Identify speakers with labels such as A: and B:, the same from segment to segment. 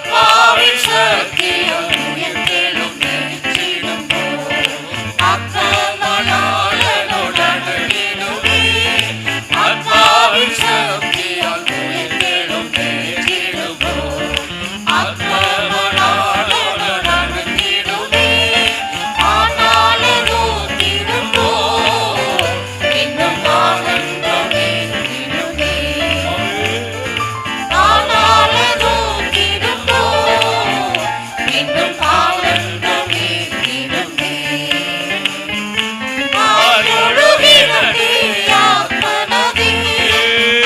A: ஆத்மாவின் சக்தியால் உயிர்த்தெழும் நெஞ்சிடும் ஆத்மமனாளனுடன் நிடுவே ஆத்மாவின் சக்தியால் உயிர்த்தெழும் நெஞ்சிடும் ஆத்மமனாளனுடன் நிடுவே ஆனாலோ திரும்போ இன்னும் ஆனந்தமே நிடுவே ஆனாலோ திரும்போ இன்னும் ஆனந்தமே நிடுவே ஆயொழுகிடவே ஆத்மநதி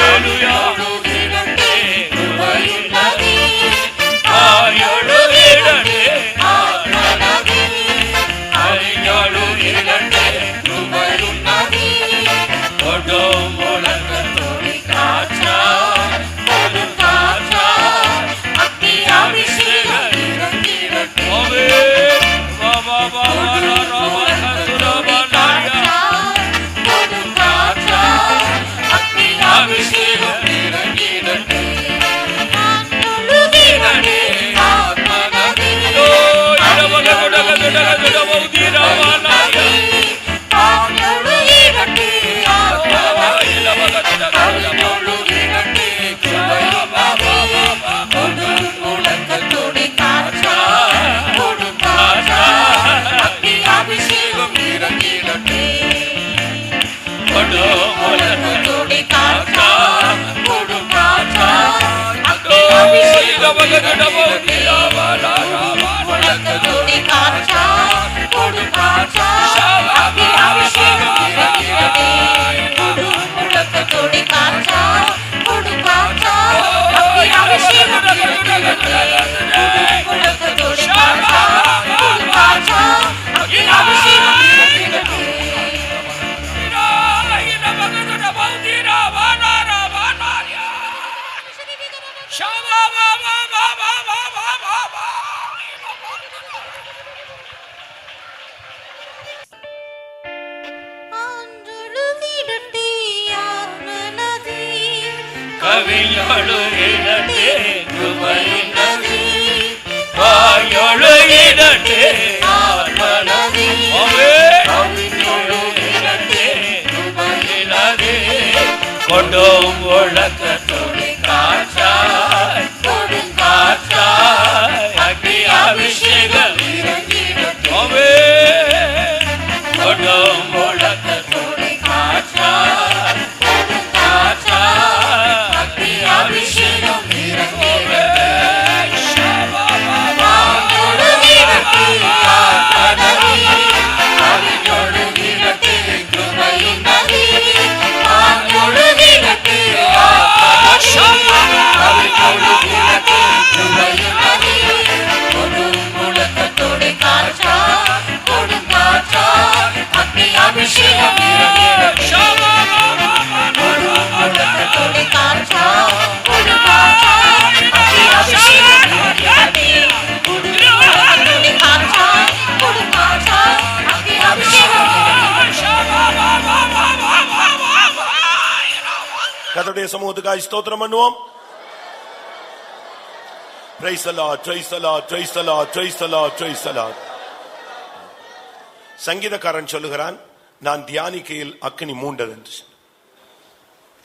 A: ஆயொழுகிடவே கிருபையுள்ளதே ஆயொழுகிடவே ஆத்மநதி ஆயொழுகிடவே கிருபையுள்ளதே கொடும் உலகத்தோடி காற்றா கொடும் காற்றா அக்னி அபிஷேகம் இறங்கிடவே கொடும் காற்றா அக்னி அபிஷேகம் இறங்கிடவே ஆயொழுகிடவே ஆத்மநதி ஆயொழுகிடவே ஆயொழுகிடவே கிருபையுள்ளதே கொடும் உலகத்தோடி காற்றா கொடும் காற்றா அக்னி அபிஷேகம் இறங்கிடவே கொடும் உலகத்தோடி காற்றா கொடும் காற்றா அக்னி அபிஷேகம் இறங்கிடவே உலகத்தோடி காற்றா கொடும் காற்றா அக்னி அபிஷேகம் இறங்கிடவே கொடும் உலகத்தோடி காற்றா கொடும் காற்றா அக்னி அபிஷேகம் இறங்கிடவே கொடும் உலகத்தோடி காற்றா கொடும் காற்றா அக்னி அபிஷேகம் இறங்கிடவே ஆண்டொழுகிடவே ஆத்மநதி
B: கவியொழுகிடவே கிருபையுள்ளதே ஆயொழுகிடவே
A: ஆத்மநதி
B: கவியொழுகிடவே கிருபையுள்ளதே கொடும் உலகத்தோடி காற்றாய்
A: கொடும்
B: காற்றாய் அக்னி அபிஷேகம்
A: இறங்கிடவே
B: கொடும் உலகத்தோடி காற்றாய் காற்றாய் அக்னி அபிஷேகம்
A: ஆண்டொழுகிடவே ஆத்மநதி ஆண்டொழுகிடவே கிருபையுள்ளதே ஆண்டொழுகிடவே ஆத்மநதி கிருபையுள்ளதே கொடும் உலகத்தோடி காற்றா கொடும் காற்றா அக்னி அபிஷேகம் இறங்கிடவே கொடும் உலகத்தோடி காற்றா கொடும் காற்றா அக்னி அபிஷேகம் இறங்கிடவே கொடும் உலகத்தோடி காற்றா கொடும் காற்றா அக்னி அபிஷேகம்
C: கர்த்தருடைய சமூகத்துக்காய் ஸ்தோத்திரம் பண்ணுவோம். Praise the Lord, praise the Lord, praise the Lord, praise the Lord, praise the Lord. சங்கீதக்காரன் சொல்லுகிறான், நான் தியானிக்கையில் அக்கினி மூண்டது என்று.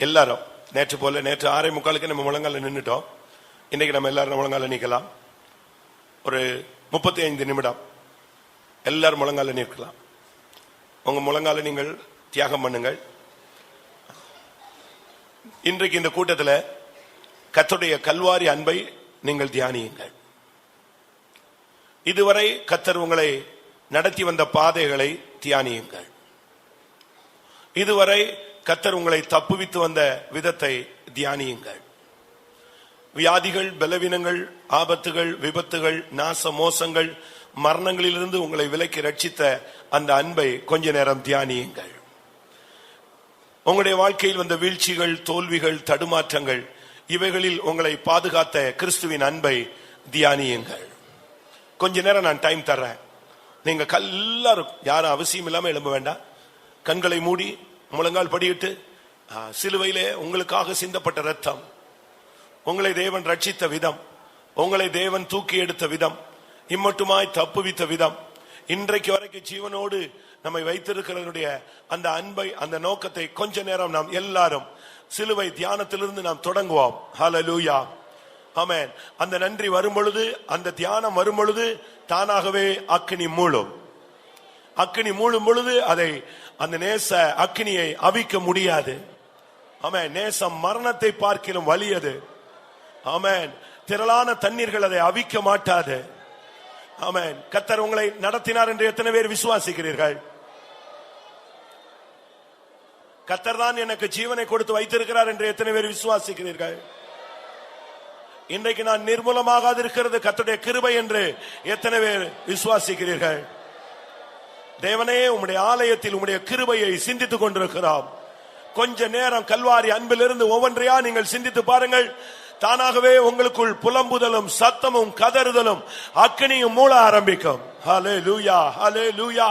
C: எல்லாரும் நேற்று 6:45 நம்ம முழங்கால நின்னுட்டோம். இன்னைக்கு நம்ம எல்லாரும் முழங்கால நிக்கலாம். ஒரு 35 நிமிடம் எல்லாரும் முழங்கால நிற்கலாம். உங்க முழங்கால நீங்கள் தியாகம் பண்ணுங்கள். இன்றைக்கு இந்த கூட்டத்தில் கர்த்தருடைய கல்வாரி அன்பை நீங்கள் தியானியுங்கள். இதுவரை கர்த்தர் உங்களை நடத்தி வந்த பாதைகளை தியானியுங்கள். இதுவரை கர்த்தர் உங்களை தப்புவித்து வந்த விதத்தை தியானியுங்கள். வியாதிகள், பலவீனங்கள், ஆபத்துகள், விபத்துகள், நாச மோசங்கள், மரணங்களிலிருந்து உங்களை விலக்கி ரட்சித்த அந்த அன்பை கொஞ்ச நேரம் தியானியுங்கள். உங்களுடைய வாழ்க்கையில் வந்த வீழ்ச்சிகள், தோல்விகள், தடுமாற்றங்கள், இவைகளில் உங்களை பாதுகாத்த கிறிஸ்துவின் அன்பை தியானியுங்கள். கொஞ்ச நேரம் நான் டைம் தர்றேன். நீங்க எல்லாரும் யாரும் அவசியம் இல்லாம எழும்ப வேண்டாம். கண்களை மூடி முழங்கால் படியிட்டு, சிலுவையிலே உங்களுக்காக சிந்தப்பட்ட ரத்தம், உங்களை தேவன் ரட்சித்த விதம், உங்களை தேவன் தூக்கி எடுத்த விதம், இம்மட்டுமாய் தப்புவித்த விதம், இன்றைக்கு வரைக்கும் ஜீவனோடு நம்மை வைத்திருக்கிறவருடைய அந்த அன்பை, அந்த நோக்கத்தை கொஞ்ச நேரம் நாம் எல்லாரும் சிலுவை தியானத்திலிருந்து நாம் தொடங்குவோம். ஹல்லேலூயா, ஆமென். அந்த நன்றி வரும் பொழுது, அந்த தியானம் வரும் பொழுது தானாகவே அக்கினி மூழும். அக்கினி மூழும் பொழுது அதை, அந்த நேச அக்கினியை அவிக்க முடியாது. ஆமென். நேசம் மரணத்தை பார்க்கிலும் வலியது. ஆமென். திரளான தண்ணீர்கள் அதை அவிக்க மாட்டாது. ஆமென். கர்த்தர் உங்களை நடத்தினார் என்று எத்தனை பேர் விசுவாசிக்கிறீர்கள்? கர்த்தர் தான் எனக்கு ஜீவனை கொடுத்து வைத்திருக்கிறார் என்று எத்தனை பேர் விசுவாசிக்கிறீர்கள்? இன்றைக்கு நான் நிர்மூலமாக இருக்கிறது கர்த்தருடைய கிருபை என்று எத்தனை பேர் விசுவாசிக்கிறீர்கள்? தேவனே, உம்முடைய ஆலயத்தில் உம்முடைய கிருபையை சிந்தித்துக் கொண்டிருக்கிறோம். கொஞ்ச நேரம் கல்வாரி அன்பிலிருந்து ஒவ்வொன்றையா நீங்கள் சிந்தித்து பாருங்கள். தானாகவே உங்களுக்குள் புலம்புதலும் சத்தமும் கதறுதலும் அக்கினியும் மூள ஆரம்பிக்கும். ஹல்லேலூயா, ஹல்லேலூயா,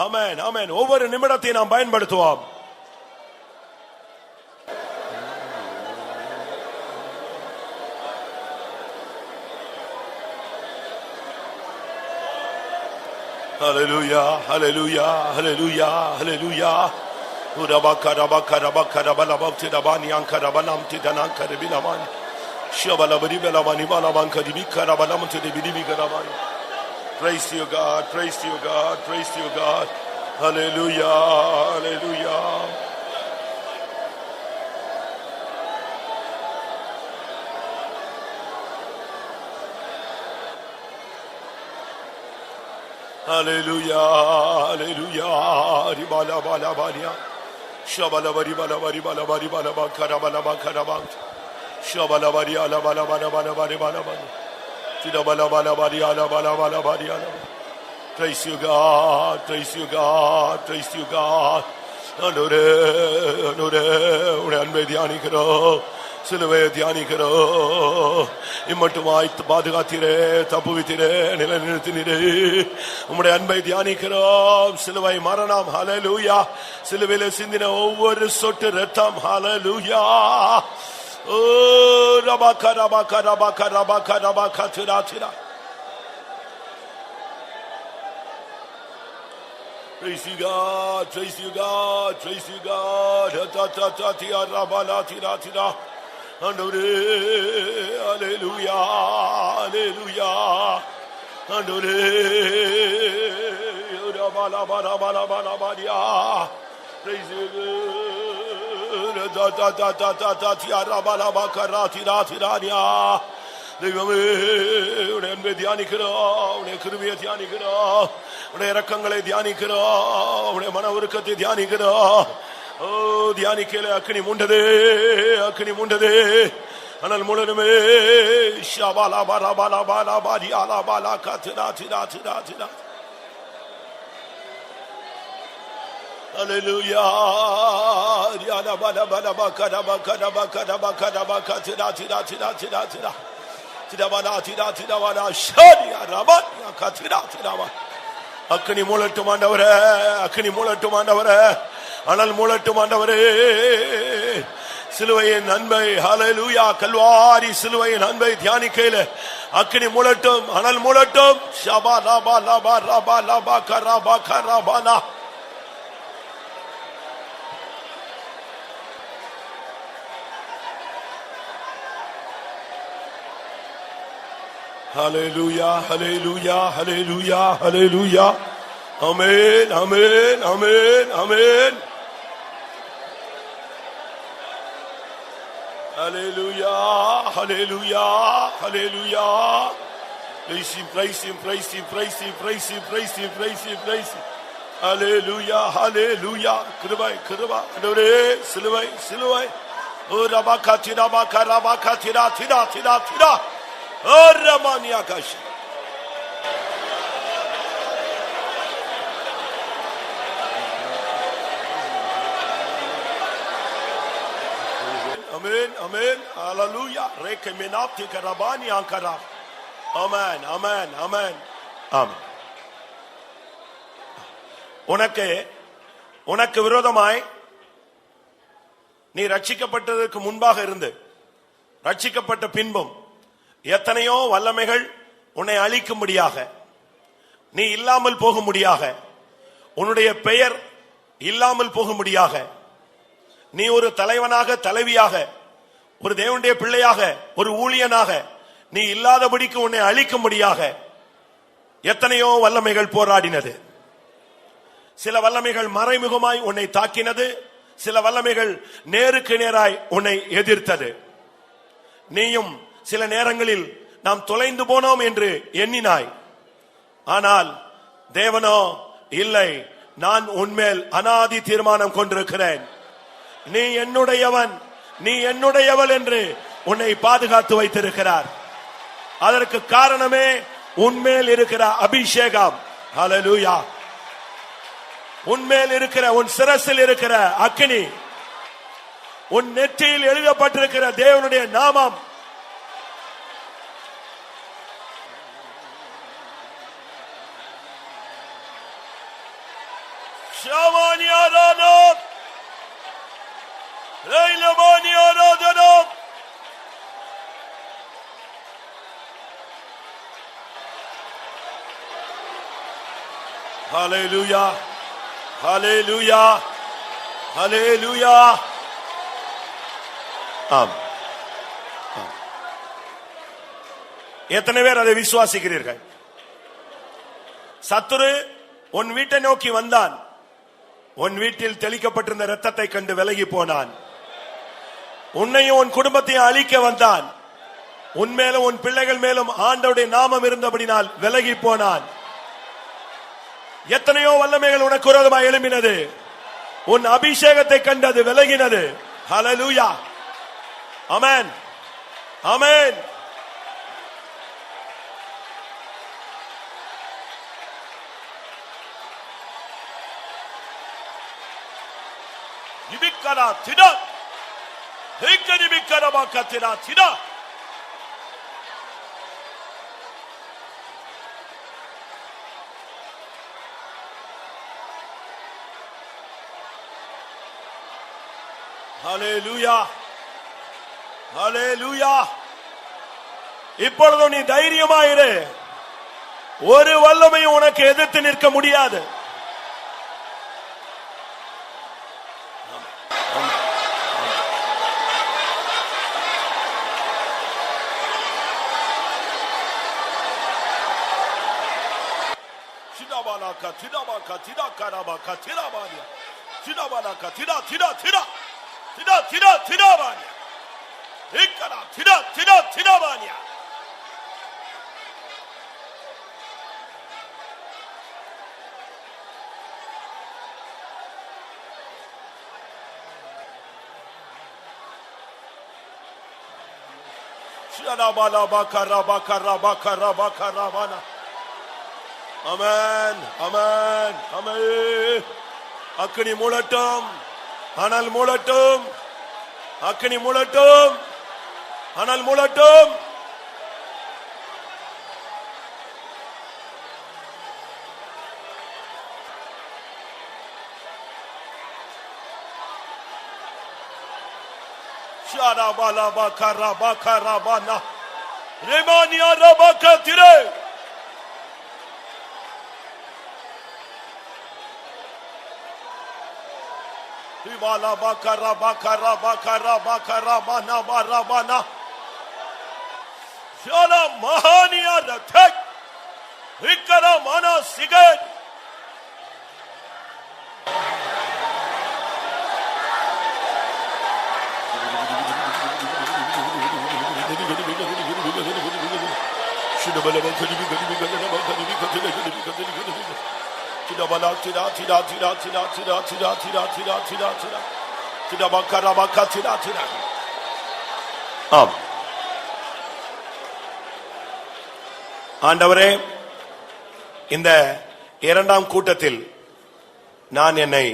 C: ஆமென், ஆமென். ஒவ்வொரு நிமிடத்தை நாம் பயன்படுத்துவோம். ஹல்லேலூயா, ஹல்லேலூயா, ஹல்லேலூயா, ஹல்லேலூயா. Urabaka rabaka rabaka rabalabti rabani ankarabam tidanan karbilaman shabalabri belamani balaman kadibika rabalam tidibika raban. Praise to you, God, praise to you, God, praise to you, God. Hallelujah, hallelujah. Hallelujah, hallelujah. Ribala bala bala. Shabala bari bala bari bala bari bala bala karabala bala karabala. Shabala bari ala bala bala bala bala bala bala. Tida bala bala bari ala bala bala bari ala. Praise you, God, praise you, God, praise you, God. Anore, anore, ure anbe dhyanikaro. சிலுவை தியானிக்கிறோ. இம்மட்டுமாய் பாதுகாத்தீரே, தப்புவித்தீரே, நிலைநிறுத்தினீரே. உம்முடைய அன்பை தியானிக்கிறோம். சிலுவை மரணம், ஹல்லேலூயா. சிலுவையில சிந்தின ஒவ்வொரு சொட்டு ரத்தம், ஹல்லேலூயா. ஓ ரபக ரபக ரபக ரபக ரபக திரா திரா. Praise you, God, praise you, God, praise you, God. Ta ta ta ti arabala tira tira. Andore, hallelujah, hallelujah. Andore, urabala bala bala bala bala. Praise you, God. Ta ta ta ta ta ta ti arabala bakara tira tira nia. தெய்வமே, உடைய அன்பை தியானிக்கிறோம், உடைய கிருபையை தியானிக்கிறோம், உடைய இரக்கங்களை தியானிக்கிறோம், உடைய மன உருக்கத்தை தியானிக்கிறோம். ஓ தியானிக்கல அக்கினி மூண்டதே, அக்கினி மூண்டதே. ஆனால் முழுமே ஷபாலா பாலா பாலா பாலா பாரி ஆலா பாலா கத்ரா திரா திரா திரா. Hallelujah. Riana bala bala bakara bakara bakara bakara bakara tira tira tira tira tira. Tidabana tida tidabana shadiya rabaniya katira tidaba. அக்கினி மூலட்டும் ஆண்டவரே, அக்கினி மூலட்டும் ஆண்டவரே, அனல் மூலட்டும் ஆண்டவரே. சிலுவையின் அன்பை, ஹல்லேலூயா, கல்வாரி சிலுவையின் அன்பை தியானிக்கையில அக்கினி மூலட்டும், அனல் மூலட்டும். ஷபா ரபா லபா ரபா லபா கரபா கரபானா. Hallelujah, hallelujah, hallelujah, hallelujah. Amen, amen, amen, amen. Hallelujah, hallelujah, hallelujah. Praise him, praise him, praise him, praise him, praise him, praise him, praise him, praise him. Hallelujah, hallelujah. கிருபை, கிருபை. ஆண்டவரே, சிலுவை, சிலுவை. ஓ ரபா திரா ரபா திரா திரா திரா திரா. Oh, Ramania Kashi. Amen, amen, hallelujah. Rekeminati karabani ankara. Amen, amen, amen, amen. உனக்கு விரோதமாய் நீ ரட்சிக்கப்பட்டதற்கு முன்பாக இருந்து, ரட்சிக்கப்பட்ட பின்பும் எத்தனையோ வல்லமைகள் உன்னை அழிக்கும்படியாக, நீ இல்லாமல் போகும்படியாக, உன்னுடைய பெயர் இல்லாமல் போகும்படியாக, நீ ஒரு தலைவனாக, தலைவியாக, ஒரு தேவனுடைய பிள்ளையாக, ஒரு ஊழியனாக நீ இல்லாதபடிக்கு உன்னை அழிக்கும்படியாக எத்தனையோ வல்லமைகள் போராடினது. சில வல்லமைகள் மறைமுகமாய் உன்னை தாக்கினது, சில வல்லமைகள் நேருக்கு நேராய் உன்னை எதிர்த்தது. நீயும் சில நேரங்களில் நாம் தொலைந்து போனோம் என்று எண்ணினாய். ஆனால் தேவனோ இல்லை, நான் உன்மேல் அனாதி தீர்மானம் கொண்டிருக்கிறேன், நீ என்னுடையவன், நீ என்னுடையவள் என்று உன்னை பாதுகாத்து வைத்திருக்கிறார். அதற்கு காரணமே உன்மேல் இருக்கிற அபிஷேகம். ஹல்லேலூயா. உன்மேல் இருக்கிற, உன் சிரசில் இருக்கிற அக்கினி, உன் நெற்றியில் எழுதப்பட்டிருக்கிற தேவனுடைய நாமம். Hallelujah. Hallelujah. Hallelujah. எத்தனை பேர் அதை விசுவாசிக்கிறீர்கள்? சத்துரு உன் வீட்டை நோக்கி வந்தான், உன் வீட்டில் தெளிக்கப்பட்டிருந்த இரத்தத்தை கண்டு விலகி போனான். உன்னையும் உன் குடும்பத்தையும் அழிக்க வந்தான். உன் மேலும் உன் பிள்ளைகள் மேலும் ஆண்டவருடைய நாமம் இருந்தபடினால் விலகி போனான். எத்தனையோ வல்லமைகள் உனக்கு விரோதமாக எழும்பினது, உன் அபிஷேகத்தை கண்டு அது விலகினது. ஹல்லேலூயா. ஆமென். ஆமென். நிபிக்கரா திடா ஹேக்கனி நிபிக்கரா கத்திரா திடா. ஹல்லேலூயா. ஹல்லேலூயா. இப்பொழுது நீ தைரியமாயிரு, ஒரு வல்லமையும் உனக்கு எதிர்த்து நிற்க முடியாது. சிதாபாலாக்கா சிதாபாக்கா சிதாக்காராபாக்கா சிதாபாலியா சிதாபாலாக்கா சிதா சிதா சிதா சிதா சிதா சிதாபாலியா ஏக்கரா சிதா சிதா சிதாபாலியா. ஷிதாபாலா பக்கரா பக்கரா பக்கரா பக்கரா பானா. ஆமென். ஆமென். ஆமென். அக்கினி மூடட்டும், அனல் மூடட்டும், அக்கினி மூடட்டும், அனல் மூடட்டும். ஷாராபாலா பக்கரா பக்கரா பானா ரெமானியா ரபக்க திரே. Bala bakara bakara bakara bakara bana bara bana. Shala mahaniya rathak. Hikara mana sigat. Shidabala bakari bakari bakari bakari bakari bakari. Tidabala tida tida tida tida tida tida tida tida tida tida tidabakara bakka tida tida. ஆம் ஆண்டவரே, இந்த இரண்டாம் கூட்டத்தில் நான் என்னை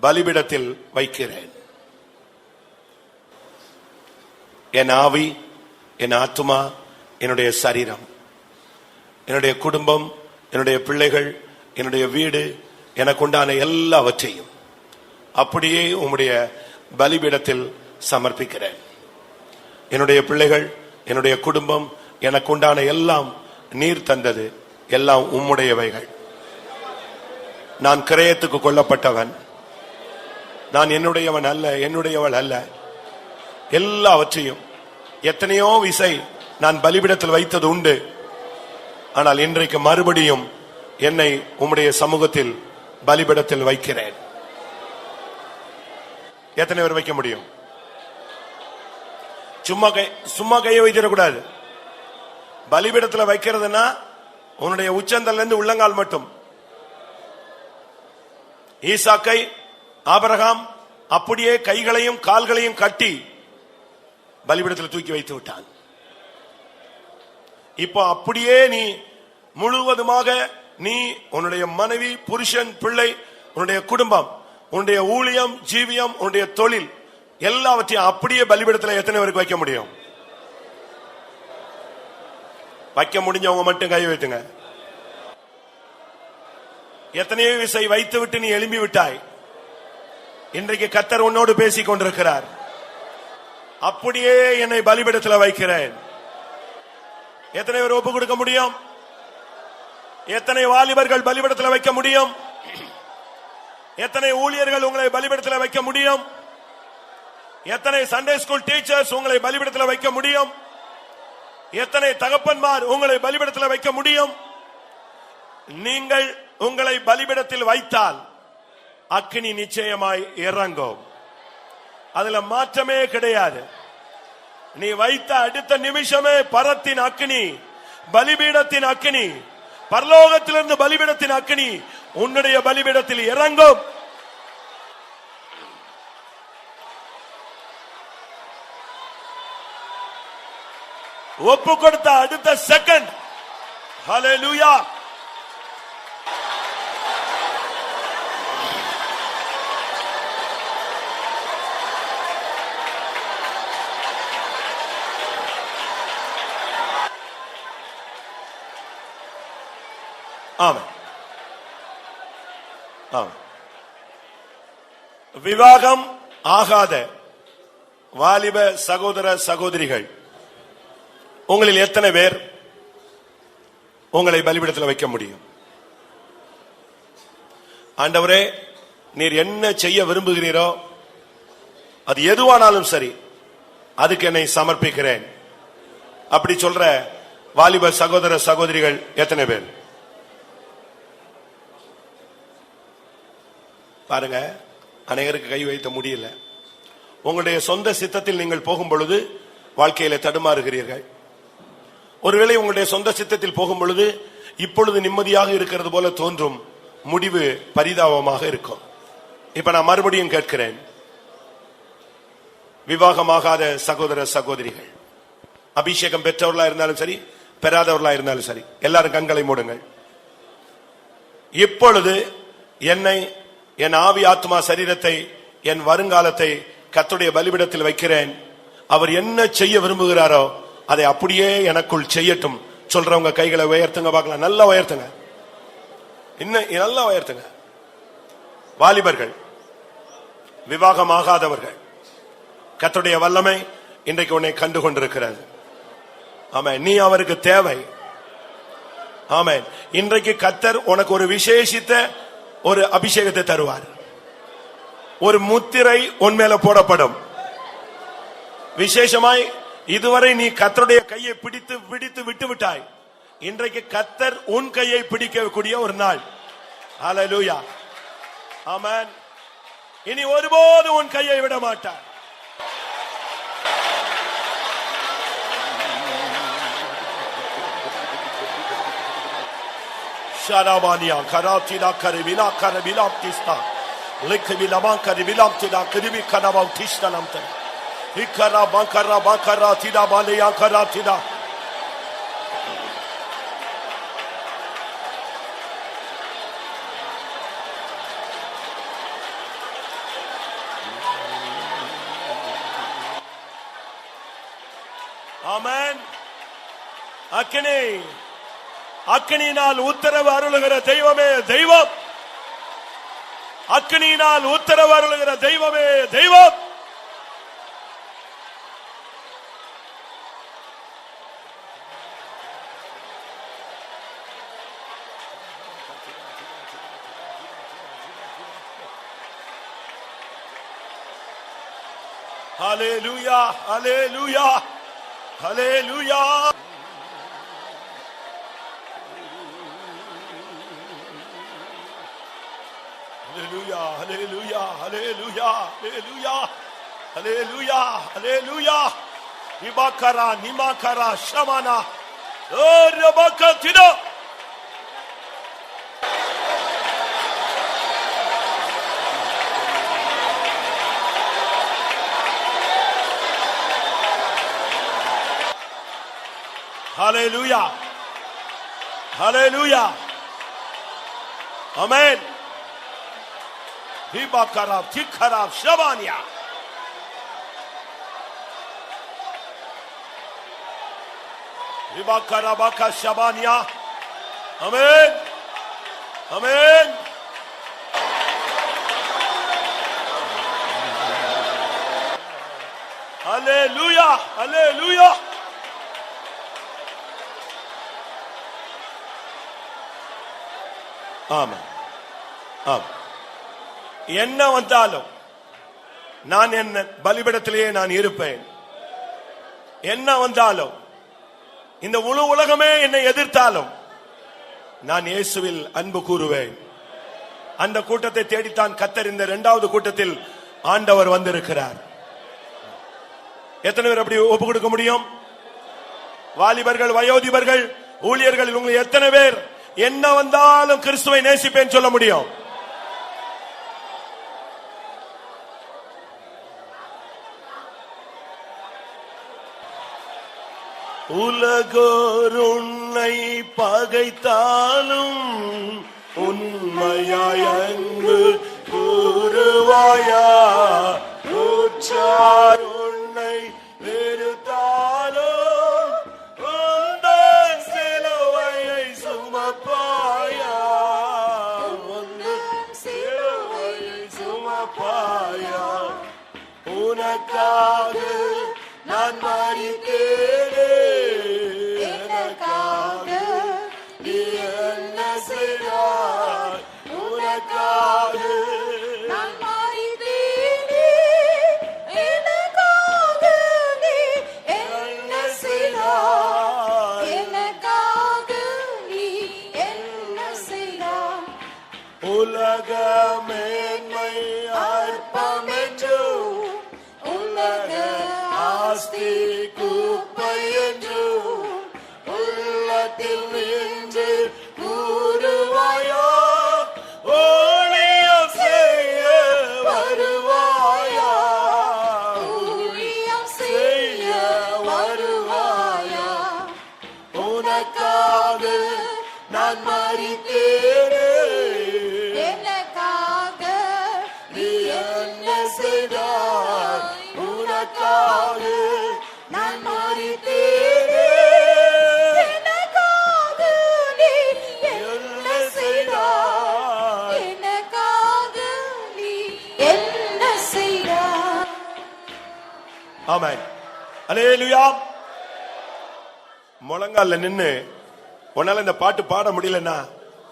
C: பலிபீடத்தில் வைக்கிறேன். என் ஆவி, என் ஆத்துமா, என்னுடைய சரீரம், என்னுடைய குடும்பம், என்னுடைய பிள்ளைகள், என்னுடைய வீடு, எனக்குண்டான எல்லாவற்றையும் அப்படியே உம்முடைய பலிபீடத்தில் சமர்ப்பிக்கிறேன். என்னுடைய பிள்ளைகள், என்னுடைய குடும்பம், எனக்கு உண்டான எல்லாம் நீர் தந்தது, எல்லாம் உம்முடையவைகள். நான் கிரயத்துக்கு கொல்லப்பட்டவன், நான் என்னுடையவன் அல்ல, என்னுடையவள் அல்ல. எல்லாவற்றையும் எத்தனையோ விசை நான் பலிபீடத்தில் வைத்தது உண்டு. ஆனால் இன்றைக்கு மறுபடியும் என்னை உம்முடைய சமூகத்தில் பலிபீடத்தில் வைக்கிறேன். எத்தனை பேர் வைக்க முடியும்? சும்மா கையை வைத்திடக்கூடாது. பலிபீடத்தில் வைக்கிறதுனா உன்னுடைய உச்சந்தல்ல இருந்து உள்ளங்கால் மட்டும். ஈசாக்கை ஆபிரகாம் அப்படியே கைகளையும் கால்களையும் கட்டி பலிபீடத்தில் தூக்கி வைத்து விட்டான். இப்போ அப்படியே நீ முழுவதுமாக நீ, உன்னுடைய மனைவி, புருஷன், பிள்ளை, உன்னுடைய குடும்பம், உன்னுடைய ஊழியம், ஜீவியம், உன்னுடைய தொழில் எல்லாவற்றையும் அப்படியே பலிபீடத்தில் எத்தனை பேருக்கு வைக்க முடியும்? வைக்க முடிஞ்சவங்க மட்டும் கை வைத்துங்க. எத்தனையோ விசை வைத்து விட்டு நீ எழும்பி விட்டாய். இன்றைக்கு கர்த்தர் உன்னோடு பேசிக் கொண்டிருக்கிறார். அப்படியே என்னை பலிபீடத்தில் வைக்கிறேன். எத்தனை பேர் ஒப்பு கொடுக்க முடியும்? எத்தனை வாலிபர்கள் பலிபீடத்தில் வைக்க முடியும்? எத்தனை ஊழியர்கள் உங்களை பலிபீடத்தில் வைக்க முடியும்? எத்தனை சண்டே ஸ்கூல் டீச்சர்ஸ் உங்களை பலிபீடத்தில் வைக்க முடியும்? எத்தனை தகப்பன்மார் உங்களை பலிபீடத்தில் வைக்க முடியும்? நீங்கள் உங்களை பலிபீடத்தில் வைத்தால் அக்கினி நிச்சயமாய் இறங்கும். அதுல மாற்றமே கிடையாது. நீ வைத்த அடுத்த நிமிஷமே பரத்தின் அக்கினி, பலிபீடத்தின் அக்கினி, பரலோகத்திலிருந்து பலிபீடத்தின் அக்கினி உன்னுடைய பலிபீடத்தில் இறங்கும். ஒப்பு கொடுத்த அடுத்த செகண்ட், ஹல்லேலூயா, ஆமென். விவாகம் ஆகாத வாலிப சகோதர சகோதரிகள், உங்களில் எத்தனை பேர் உங்களை பலிபீடத்தில் வைக்க முடியும்? ஆண்டவரே, நீர் என்ன செய்ய விரும்புகிறீரோ அது எதுவானாலும் சரி, அதுக்கு என்னை சமர்ப்பிக்கிறேன். அப்படி சொல்ற வாலிப சகோதர சகோதரிகள் எத்தனை பேர்? பாருங்க, அநேகருக்கு கை வைத்த முடியல. உங்களுடைய சொந்த சித்தத்தில் நீங்கள் போகும் பொழுது வாழ்க்கையில தடுமாறுகிறீர்கள். ஒருவேளை உங்களுடைய சொந்த சித்தத்தில் போகும் பொழுது இப்பொழுது நிம்மதியாக இருக்கிறது போல தோன்றும், முடிவு பரிதாபமாக இருக்கும். இப்ப நான் மறுபடியும் கேட்கிறேன், விவாகமாகாத சகோதர சகோதரிகள், அபிஷேகம் பெற்றவர்களா இருந்தாலும் சரி, பெறாதவர்களா இருந்தாலும் சரி, எல்லாரும் கண்களை மூடுங்கள். இப்பொழுது என்னை, என் ஆவி, ஆத்மா, சரீரத்தை, என் வருங்காலத்தை கர்த்தருடைய பலிபீடத்தில் வைக்கிறேன். அவர் என்ன செய்ய விரும்புகிறாரோ அதை அப்படியே எனக்குள் செய்யட்டும். சொல்றவங்க கைகளை உயர்த்துங்க பார்க்கலாம். நல்லா உயர்த்துங்க, இன்னும் நல்லா உயர்த்துங்க. வாலிபர்கள், விவாகமாகாதவர்கள், கர்த்தருடைய வல்லமை இன்றைக்கு உன்னை கண்டு கொண்டிருக்கிறது. ஆமென். நீ அவருக்கு தேவை. ஆமென். இன்றைக்கு கர்த்தர் உனக்கு ஒரு விசேஷித்த ஒரு அபிஷேகத்தை தருவார். ஒரு முத்திரை உன் மேல போடப்படும். விசேஷமாய் இதுவரை நீ கர்த்தருடைய கையை பிடித்து விட்டு விட்டாய். இன்றைக்கு கர்த்தர் உன் கையை பிடிக்கக்கூடிய ஒரு நாள். ஹல்லேலூயா, ஆமென். இனி ஒருபோது உன் கையை விட மாட்டார். ஷாராபானியா கராத்தினா கரிபிலா கரபிலாம் திஸ்தா லிக்பிலமா கரிபிலாம் தினா கரிபி கனவா திஷ்தனம் த இக்கரா பக்கரா பக்கரா திடா பாலியா கராத்தினா. ஆமென். அக்கினி, அக்கினியினால் உத்தரவு அருளுகிற தெய்வமே தெய்வம். அக்கினியினால் உத்தரவு அருளுகிற தெய்வமே தெய்வம். ஹalleluya ஹalleluya ஹalleluya ஹalleluya ஹalleluya ஹalleluya ஹalleluya ஹalleluya ஹalleluya இபாகரா நிமாகரா ஷமானா ஓ ரபகதினோ Hallelujah. Hallelujah. Amen. Hibakarab, Tikarab, Shabania. Hibakarabaka, Shabania. Amen. Amen. Hallelujah. Hallelujah. ஆமா ஆமா என்ன வந்தாலும் நான் என்ன பலிபீடத்திலேயே நான் இருப்பேன். என்ன வந்தாலும் இந்த முழு உலகமே என்னை எதிர்த்தாலும் நான் இயேசுவில் அன்பு கூறுவேன். அந்த கூட்டத்தை தேடித்தான் கர்த்தர் இந்த இரண்டாவது கூட்டத்தில் ஆண்டவர் வந்திருக்கிறார். எத்தனை பேர் அப்படி ஒப்பு கொடுக்க முடியும்? வாலிபர்கள், வயோதிபர்கள், ஊழியர்கள், இவங்க எத்தனை பேர் என்ன வந்தாலும் கிறிஸ்துவை நேசிப்பேன் சொல்ல முடியும்? உலகோர் உன்னை பகைத்தாலும் உண்மையாய் அன்பு கூறுவாயா? உற்றார் உன்னை வெறுத்தாலும் உந்தன் சிலுவையை சுமப்பாயா? உந்தன் சிலுவையை சுமப்பாயா? உனக்காக நான் மரித்தேனே, எனக்காக நீ என்ன செய்தாய்? உனக்காக
A: நான் மரித்தேனே, எனக்காக நீ என்ன செய்தாய்? எனக்காக நீ என்ன செய்தாய்?
C: உலக மேன்மை அற்பமென்றும் உலக ஆஸ்தி குப்பை என்றும் உள்ளத்தில் நின்று கூறுவாயா? ஊழியம் செய்ய வருவாயா?
A: ஊழியம் செய்ய வருவாயா?
C: உனக்காக நான் மரித்தேனே,
A: எனக்காக
C: நீ என்ன செய்தாய்? உனக்காக நான் மரித்தேனே,
A: எனக்காக நீ
C: என்ன செய்தாய்?
A: எனக்காக நீ என்ன செய்தாய்?
C: ஆமென். அல்லேலூயா. முழங்கால்ல நின்னு உன்னால இந்த பாட்டு பாட முடியலன்னா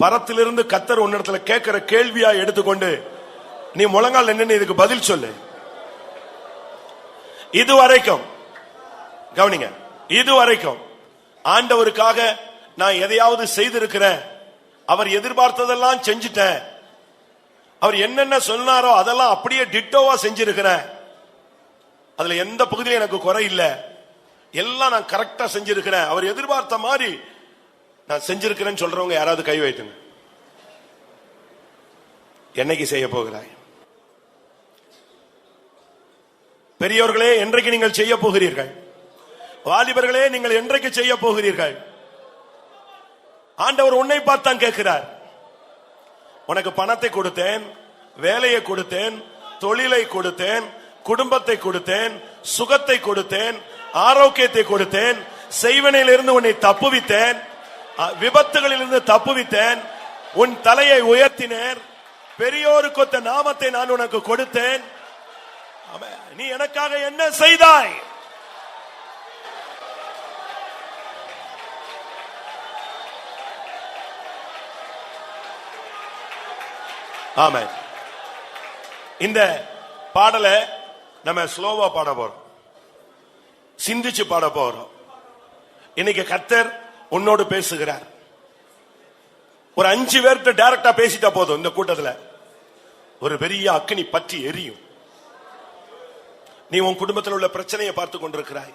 C: பரத்திலிருந்து கர்த்தர் உன்னிடத்துல கேட்கிற கேள்வியா எடுத்துக்கொண்டு நீ முழங்கால் நின்னு இதுக்கு பதில் சொல்லு. இதுவரைக்கும் கவனிங்க, இதுவரைக்கும் ஆண்டவருக்காக நான் எதையாவது செய்திருக்கிறேன், அவர் எதிர்பார்த்ததெல்லாம் செஞ்சிட்டேன், அவர் என்னென்ன சொன்னாரோ அதெல்லாம் அப்படியே டிட்டோவா செஞ்சிருக்கிறேன், அதுல எந்த பகுதியும் எனக்கு குறை இல்ல, எல்லாம் நான் கரெக்டா செஞ்சிருக்கிறேன், அவர் எதிர்பார்த்த மாதிரி நான் செஞ்சிருக்கிறேன்னு சொல்றவங்க யாராவது கை வைத்துங்க. என்னைக்கு செய்ய போகிறாய்? பெரியோர்களே, என்றைக்கு நீங்கள் செய்ய போகிறீர்கள்? வாலிபர்களே, நீங்கள் என்றைக்கு செய்ய போகிறீர்கள்? ஆண்டவர் உன்னை பார்த்தான் கேட்கிறார். உனக்கு பணத்தை கொடுத்தேன், வேலையை கொடுத்தேன், தொழிலை கொடுத்தேன், குடும்பத்தை கொடுத்தேன், சுகத்தை கொடுத்தேன், ஆரோக்கியத்தை கொடுத்தேன், செய்வனையிலிருந்து உன்னை தப்புவித்தேன், விபத்துகளிலிருந்து தப்புவித்தேன், உன் தலையை உயர்த்தினேன், பெரியோருக்கொத்த நாமத்தை நான் உனக்கு கொடுத்தேன், நீ எனக்காக என்ன செய்தாய்? ஆமென். இந்த பாடலை நம்ம ஸ்லோவா பாட போறோம், சிந்திச்சு பாட போறோம். இன்னைக்கு கர்த்தர் உன்னோடு பேசுகிறார். ஒரு 5 பேர்கிட்ட டைரக்டா பேசிட்டா போதும். இந்த கூட்டத்துல ஒரு பெரிய அக்கினி பற்றி எரியும். நீ உன் குடும்பத்தில் உள்ள பிரச்சனையை பார்த்து கொண்டிருக்கிறாய்,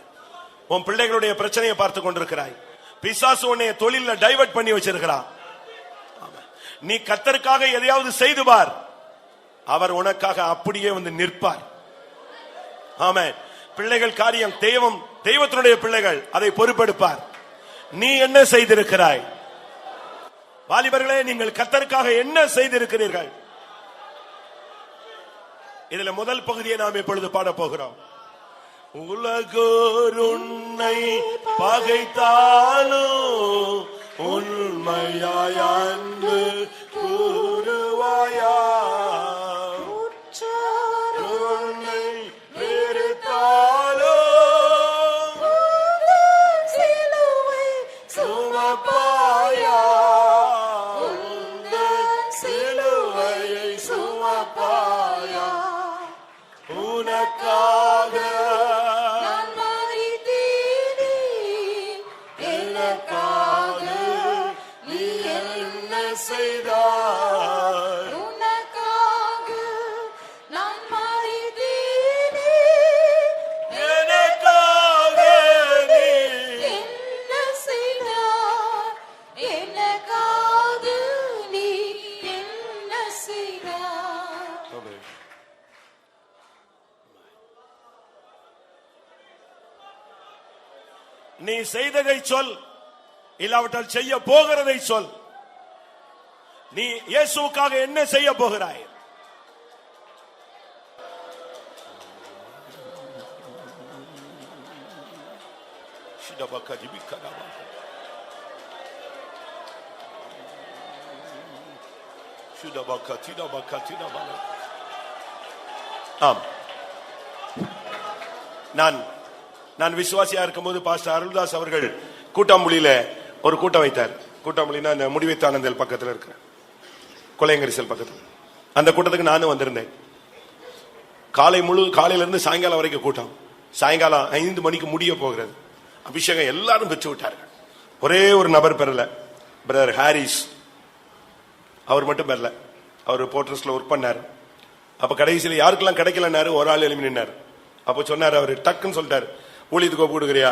C: உன் பிள்ளைகளுடைய பிரச்சனையை பார்த்து கொண்டிருக்கிறாய். பிசாசு உன்னை தொழில டைவர்ட் பண்ணி வச்சிருக்கிறான். நீ கர்த்தருக்காக எதையாவது செய்து பார், அவர் உனக்காக அப்படியே வந்து நிற்பார். ஆமென். பிள்ளைகள் காரியம் தெய்வத்தினுடைய பிள்ளைகள் அதை பொறுப்பெடுப்பார். நீ என்ன செய்திருக்கிறாய்? வாலிபர்களே, நீங்கள் கர்த்தருக்காக என்ன செய்திருக்கிறீர்கள்? இதுல முதல் பகுதியை நாம் இப்பொழுது பாட போகிறோம். உலகோர் உன்னை பகைத்தாலும் உண்மையாய் அன்பு கூறுவாயா? உன்னை வெறுத்தாலும்
A: சிலுவை
C: சுமப்பாயா?
A: சிலுவையை சுமப்பாயா?
C: உனக்காக
A: நான் மரித்தேனே, எனக்காக
C: நீ என்ன செய்தாய்?
A: உனக்காக நான் மரித்தேனே,
C: எனக்காக நீ
A: என்ன செய்தாய்? எனக்காக நீ என்ன செய்தாய்?
C: நீ செய்ததை சொல், இல்லாவிட்டால் செய்ய போகிறதை சொல். நீ இயேசுவுக்காக என்ன செய்ய போகிறாய்? ஆம், நான் விசுவாசியா இருக்கும்போது பாஸ்டர் அருள்தாஸ் அவர்கள் கூட்டாம்புலியில ஒரு கூட்டம் வைத்தார். கூட்டாம்புலினா இந்த முடிவைத்தானந்தல் பக்கத்தில் இருக்கிற கொலையங்கரிசல் பக்கத்தில். அந்த கூட்டத்துக்கு நானும் வந்திருந்தேன். காலையில இருந்து சாயங்காலம் வரைக்கும் கூட்டம். சாயங்காலம் 5 மணிக்கு முடிய போகிறது. அபிஷேகம் எல்லாரும் பெற்று விட்டார்கள். ஒரே ஒரு நபர் பெறல, பிரதர் ஹாரிஸ். அவர் மட்டும் பெறல. அவர் போர்ட்ரஸ்ல ஒர்க் பண்ணார். அப்ப கடைசியில் யாருக்கெல்லாம் கிடைக்கலன்னாரு, ஒரு ஆள் எழுப்பி நின்னார். அப்ப சொன்னார், அவர் டக்குன்னு சொல்லிட்டாரு, ஊழியத்துக்கு ஒப்பு கொடுக்குறியா?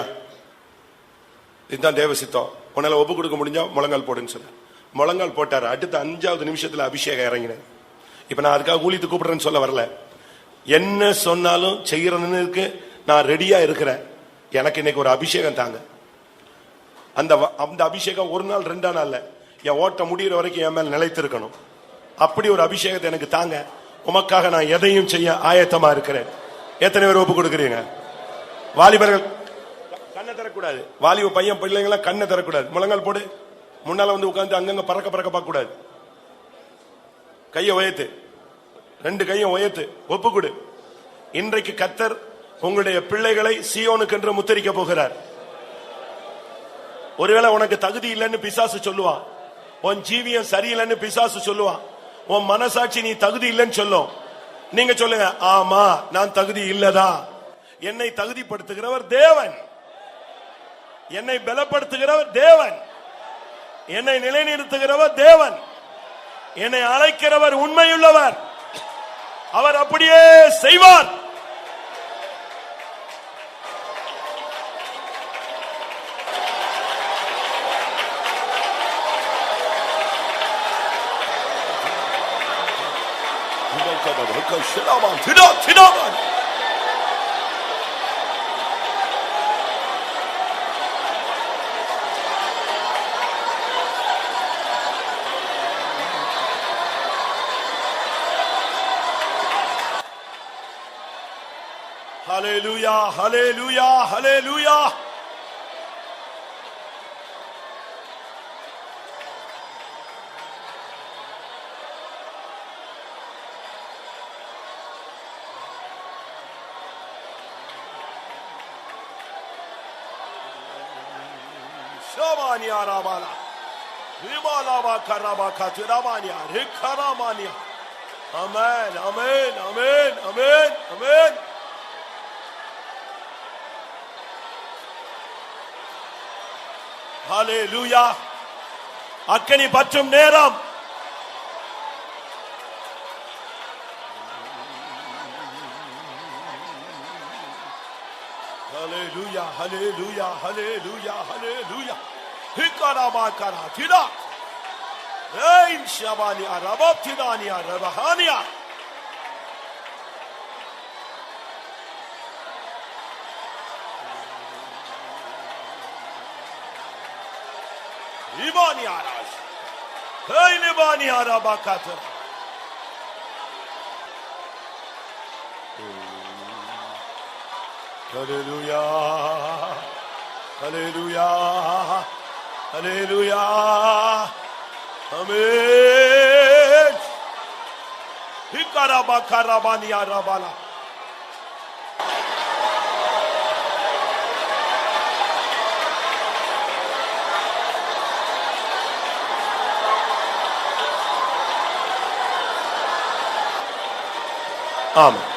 C: இதுதான் தேவ சித்தம், உன்னால ஒப்பு கொடுக்க முடிஞ்சா முழங்கால் போடுன்னு சொன்னார். முழங்கால் போட்டார். அடுத்த 5வது நிமிஷத்துல அபிஷேகம் இறங்கினேன். இப்ப நான் அதுக்காக ஊழியத்துக்கு கூப்பிடுறேன்னு சொல்ல வரல. என்ன சொன்னாலும் செய்யறதுக்கு நான் ரெடியா இருக்கிறேன். எனக்கு இன்னைக்கு ஒரு அபிஷேகம் தாங்க. அந்த அபிஷேகம் ஒரு நாள் 2 நாள் இல்ல, என் ஓட்ட முடிகிற வரைக்கும் என் மேல் நிலைத்திருக்கணும். அப்படி ஒரு அபிஷேகத்தை எனக்கு தாங்க. உமக்காக நான் எதையும் செய்ய ஆயத்தமா இருக்கிறேன். எத்தனை பேர் ஒப்பு கொடுக்குறீங்க? வாலிபர்கள் கண்ணை தரக்கூடாது. வாலிப பையன் பிள்ளைங்களாம் கண்ணை தரக்கூடாது. முழங்கால் போடு. முன்னால வந்து உட்கார்ந்து அங்கங்க பறக்க பார்க்க கூடாது. கையை உயர்த்து, 2 கையும் உயர்த்து, ஒப்பு கொடு. இன்றைக்கு கர்த்தர் உங்களுடைய பிள்ளைகளை சீயோனுக்கு என்று முத்தரிக்க போகிறார். ஒருவேளை உனக்கு தகுதி இல்லைன்னு பிசாசு சொல்லுவான், உன் ஜீவியம் சரியில்லைன்னு பிசாசு சொல்லுவான், உன் மனசாட்சி நீ தகுதி இல்லைன்னு சொல்லும். நீங்க சொல்லுங்க, ஆமா நான் தகுதி இல்லதா. என்னை தகுதிப்படுத்துகிறவர் தேவன், என்னை பலப்படுத்துகிறவர் தேவன், என்னை நிலைநிறுத்துகிறவர் தேவன், என்னை அழைக்கிறவர் உண்மையுள்ளவர். அவர் அப்படியே செய்வார். Hallelujah, hallelujah, hallelujah. Shamania Rabala, Ribalaba Karabaka, Tiramania, Rikaramania. Amen, amen, amen, amen, amen. ஹல்லேலூயா. அக்கினி பற்றும் நேரம். ஹல்லேலூயா, ஹல்லேலூயா, ஹல்லேலூயா, ஹல்லேலூயா. ஹிகராபாகரா திடா. ஏய் ஷபானியா ரபத்திதானியா ரபஹானியா. Ibaniya Raj. Hey Ibaniya Rabakatır. Hallelujah. Hallelujah. Hallelujah. Amen. Hikarabakarabaniyā rabala. ஆமென்.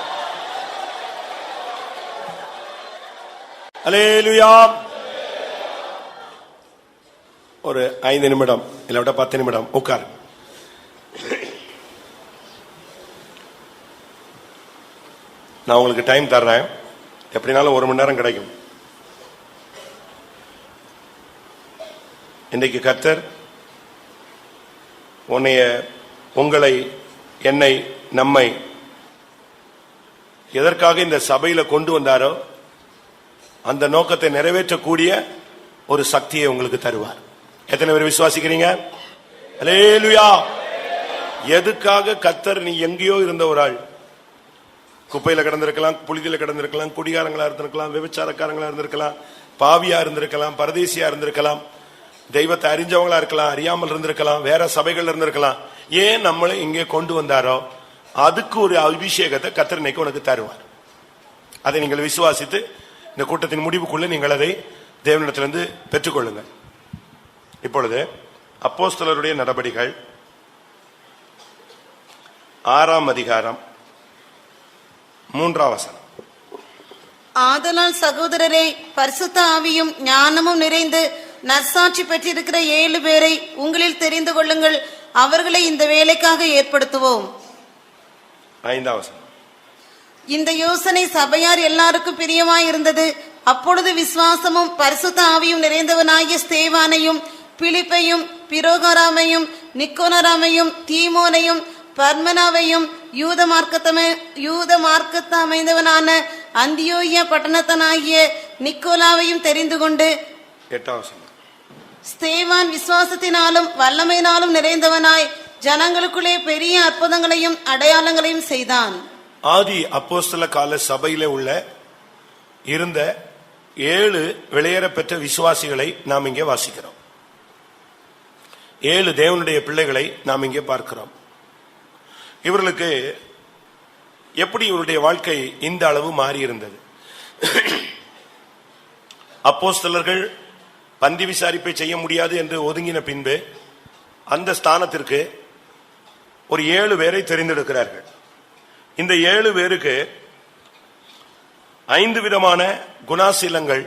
C: அல்லேலூயா. ஒரு 5 நிமிடம் இல்ல 10 நிமிடம் உட்கார். நான் உங்களுக்கு டைம் தர்றேன். எப்படினாலும் 1 மணி நேரம் கிடைக்கும். இன்றைக்கு கர்த்தர் உங்களை, என்னை, நம்மை எதற்காக இந்த சபையில கொண்டு வந்தாரோ அந்த நோக்கத்தை நிறைவேற்றக்கூடிய ஒரு சக்தியை உங்களுக்கு தருவார். எத்தனை பேர் விசுவாசிக்கிறீங்க? அல்லேலூயா. எதுக்காக கர்த்தர், நீ எங்கேயோ இருந்த ஒரு ஆள், குப்பையில கிடந்திருக்கலாம், புழுதியில கிடந்திருக்கலாம், குடிகாரங்களா இருந்திருக்கலாம், விபச்சாரக்காரங்களா இருந்திருக்கலாம், பாவியா இருந்திருக்கலாம், பரதேசியா இருந்திருக்கலாம், தெய்வத்தை அறிஞ்சவங்களா இருக்கலாம், அறியாமல் இருந்திருக்கலாம், வேற சபைகள் இருந்திருக்கலாம். ஏன் நம்மளை இங்கே கொண்டு வந்தாரோ அதுக்கு ஒரு அபிஷேகத்தை கர்த்தர் இன்னைக்கு உனக்கு தருவார். அதை நீங்கள் விசுவாசித்து இந்த கூட்டத்தின் முடிவுக்குள்ள நீங்கள் அதை தேவனிடத்திலிருந்து பெற்றுக்கொள்ளுங்கள். இப்பொழுது அப்போஸ்தலருடைய நடபடிகள் 6ஆம் அதிகாரம் 3ஆம் வசனம்.
D: ஆதலால் சகோதரரே, பரிசுத்த ஆவியும் ஞானமும் நிறைந்து நற்சாட்சி பெற்றிருக்கிற 7 பேரை உங்களில் தெரிந்து கொள்ளுங்கள். அவர்களை இந்த வேலைக்காக ஏற்படுத்துவோம்.
C: 5ஆம் வசனம்.
D: இந்த யோசனை சபையார் எல்லாருக்கும் பிரியமாயிருந்தது. அப்பொழுது விசுவாசமும் பரிசுத்த ஆவியும் நிறைந்தவனாகிய ஸ்தேவானையும், பிலிப்பையும், பிரோகராமையும், நிக்கோனராமையும், தீமோனையும், பர்மனாவையும், யூத மார்க்கத்தை அமைந்தவனான அந்தியோகியா பட்டணத்தனாகிய நிக்கோலாவையும் தெரிந்து கொண்டு,
C: 8ஆம் வசனம்.
D: ஸ்தேவான் விசுவாசத்தினாலும் வல்லமையினாலும் நிறைந்தவனாய் ஜனங்களுக்குள்ளே பெரிய அற்புதங்களையும் அடையாளங்களையும் செய்தான்.
C: ஆதி அப்போஸ்தல கால சபையில இருந்த 7 வெளியேற பெற்ற விசுவாசிகளை நாம் இங்கே வாசிக்கிறோம். 7 தேவனுடைய பிள்ளைகளை நாம் இங்கே பார்க்கிறோம். இவர்களுக்கு எப்படி இவருடைய வாழ்க்கை இந்த அளவு மாறி இருந்தது? அப்போஸ்தலர்கள் பந்தி விசாரிப்பை செய்ய முடியாது என்று ஒதுங்கின பின்பு அந்த ஸ்தானத்திற்கு ஒரு 7 பேரை தெரிந்தெடுக்கிறார்கள். இந்த 7 பேருக்கு 5 விதமான குணாசீலங்கள்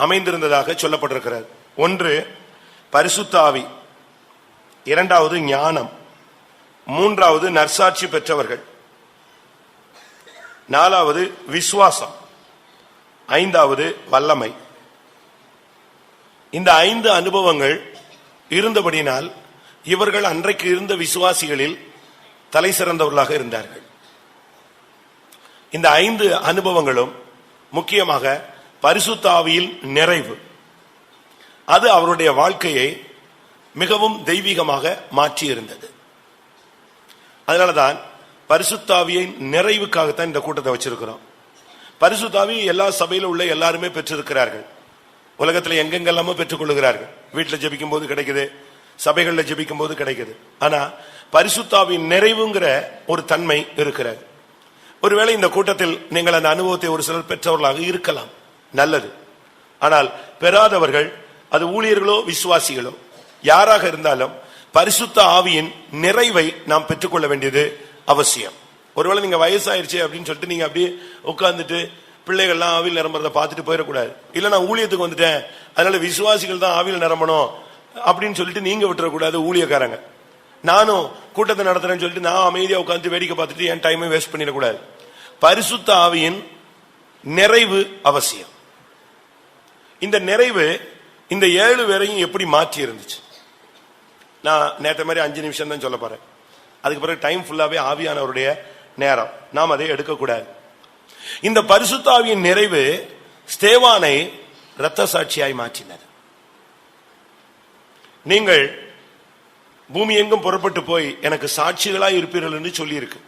C: அமைந்திருந்ததாக சொல்லப்பட்டிருக்கிறது. 1 பரிசுத்த ஆவி, 2வது ஞானம், 3வது நற்சாட்சி பெற்றவர்கள், 4வது விசுவாசம், 5வது வல்லமை. இந்த 5 அனுபவங்கள் இருந்தபடினால் இவர்கள் அன்றைக்கு இருந்த விசுவாசிகளில் தலை சிறந்தவர்களாக இருந்தார்கள். இந்த 5 அனுபவங்களும் முக்கியமாக பரிசுத்த ஆவியில் நிறைவு, அது அவருடைய வாழ்க்கையை மிகவும் தெய்வீகமாக மாற்றி இருந்தது. அதனாலதான் பரிசுத்த ஆவியின் நிறைவுக்காகத்தான் இந்த கூட்டத்தை வச்சிருக்கிறோம். பரிசுத்த ஆவி எல்லா சபையில உள்ள எல்லாருமே பெற்றிருக்கிறார்கள். உலகத்தில் எங்கெங்கெல்லாமோ பெற்றுக் கொள்ளுகிறார்கள். வீட்டில் ஜெபிக்கும் போது கிடைக்குது, சபைகளில் ஜெபிக்கும் போது கிடைக்குது. ஆனா பரிசுத்த ஆவியின் நிறைவுங்கிற ஒரு தன்மை இருக்கிறது. ஒருவேளை இந்த கூட்டத்தில் நீங்கள் அந்த அனுபவத்தை ஒரு சிலர் பெற்றவர்களாக இருக்கலாம், நல்லது. ஆனால் பெறாதவர்கள், அது ஊழியர்களோ விசுவாசிகளோ யாராக இருந்தாலும் பரிசுத்த ஆவியின் நிறைவை நாம் பெற்றுக்கொள்ள வேண்டியது அவசியம். ஒருவேளை நீங்க வயசாயிருச்சு அப்படின்னு சொல்லிட்டு நீங்க அப்படியே உட்கார்ந்துட்டு பிள்ளைகள்லாம் ஆவியில் நிரம்புறதை பார்த்துட்டு போயிடக்கூடாது. இல்ல நான் ஊழியத்துக்கு வந்துட்டேன் அதனால விசுவாசிகள் தான் ஆவியில் நிரம்பணும் அப்படின்னு சொல்லிட்டு நீங்க விட்டுறக்கூடாது. ஊழியக்காரங்க நானும் கூட்டத்தை நடத்துறேன்னு சொல்லிட்டு நான் அமைதியா உட்காந்து வேடிக்கை பார்த்துட்டு என் டைமை வேஸ்ட் பண்ணிடக்கூடாது. பரிசுத்த ஆவியின் நிறைவு அவசியம். இந்த நிறைவு இந்த 7 பேரையும் எப்படி மாற்றி இருந்துச்சு? நான் நேற்ற மாதிரி 5 நிமிஷம் தான் சொல்ல போறேன். அதுக்கு பிறகு டைம் ஃபுல்லாவே ஆவியானவருடைய நேரம், நாம் அதை எடுக்கக்கூடாது. இந்த பரிசுத்த ஆவியின் நிறைவு ஸ்தேவானை இரத்த சாட்சியாய் மாற்றினர். நீங்கள் பூமி எங்கும் புறப்பட்டு போய் எனக்கு சாட்சிகளாய் இருப்பீர்கள் என்று சொல்லி இருக்கு.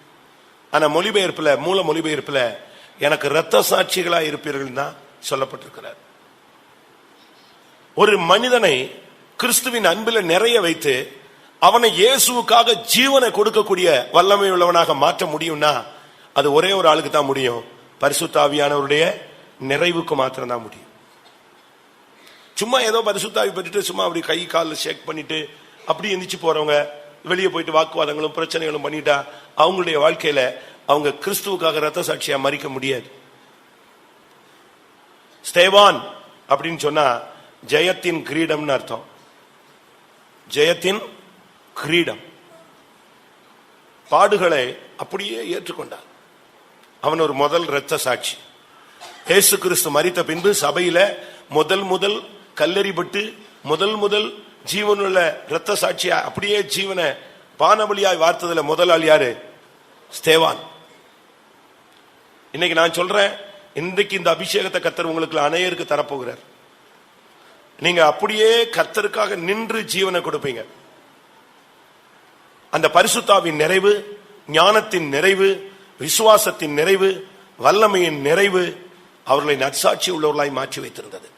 C: ஆனா மொழிபெயர்ப்புல, மூல மொழிபெயர்ப்புல எனக்கு இரத்த சாட்சிகளாய் இருப்பீர்கள் தான் சொல்லப்பட்டிருக்கிறார். ஒரு மனிதனை கிறிஸ்துவின் அன்பில நிறைய வைத்து அவனை இயேசுவுக்காக ஜீவனை கொடுக்கக்கூடிய வல்லமை உள்ளவனாக மாற்ற முடியும்னா அது ஒரே ஒரு ஆளுக்கு தான் முடியும். பரிசுத்த ஆவியானவருடைய நிறைவுக்கு மாத்திரம் தான் முடியும். சும்மா ஏதோ பரிசுத்த ஆவி பெற்றுட்டு சும்மா அப்படி கை காலில் ஷேக் பண்ணிட்டு அப்படி எந்திரிச்சு போறவங்க, வெளியே போயிட்டு வாக்குவாதங்களும் பிரச்சனைகளும் பண்ணிட்டா அவங்களுடைய வாழ்க்கையில அவங்க கிறிஸ்துவுக்காக இரத்த சாட்சியா மறிக்க முடியாது. ஸ்தேவான் அப்படின்னு சொன்னா ஜெயத்தின் கிரீடம்னு அர்த்தம். ஜெயத்தின் கிரீடம். பாடுகளை அப்படியே ஏற்றுக்கொண்டார். அவன் ஒரு முதல் இரத்த சாட்சி. இயேசு கிறிஸ்து மரித்த பின்பு சபையில முதல் கல்லெறிபட்டு முதல் ஜீவனுள்ள இரத்த சாட்சியா அப்படியே ஜீவனை பானபலியாய் வார்த்ததுல முதல் ஆள் யாரு? ஸ்தேவான். இன்னைக்கு நான் சொல்றேன், இன்றைக்கு இந்த அபிஷேகத்தை கர்த்தர் உங்களுக்கு அநேகருக்கு தரப்போகிறார். நீங்க அப்படியே கர்த்தருக்காக நின்று ஜீவனை கொடுப்பீங்க. அந்த பரிசுத்தாவின் நிறைவு, ஞானத்தின் நிறைவு, விசுவாசத்தின் நிறைவு, வல்லமையின் நிறைவு அவர்களை நற்சாட்சி உள்ளவர்களாய் மாற்றி வைத்திருந்தது.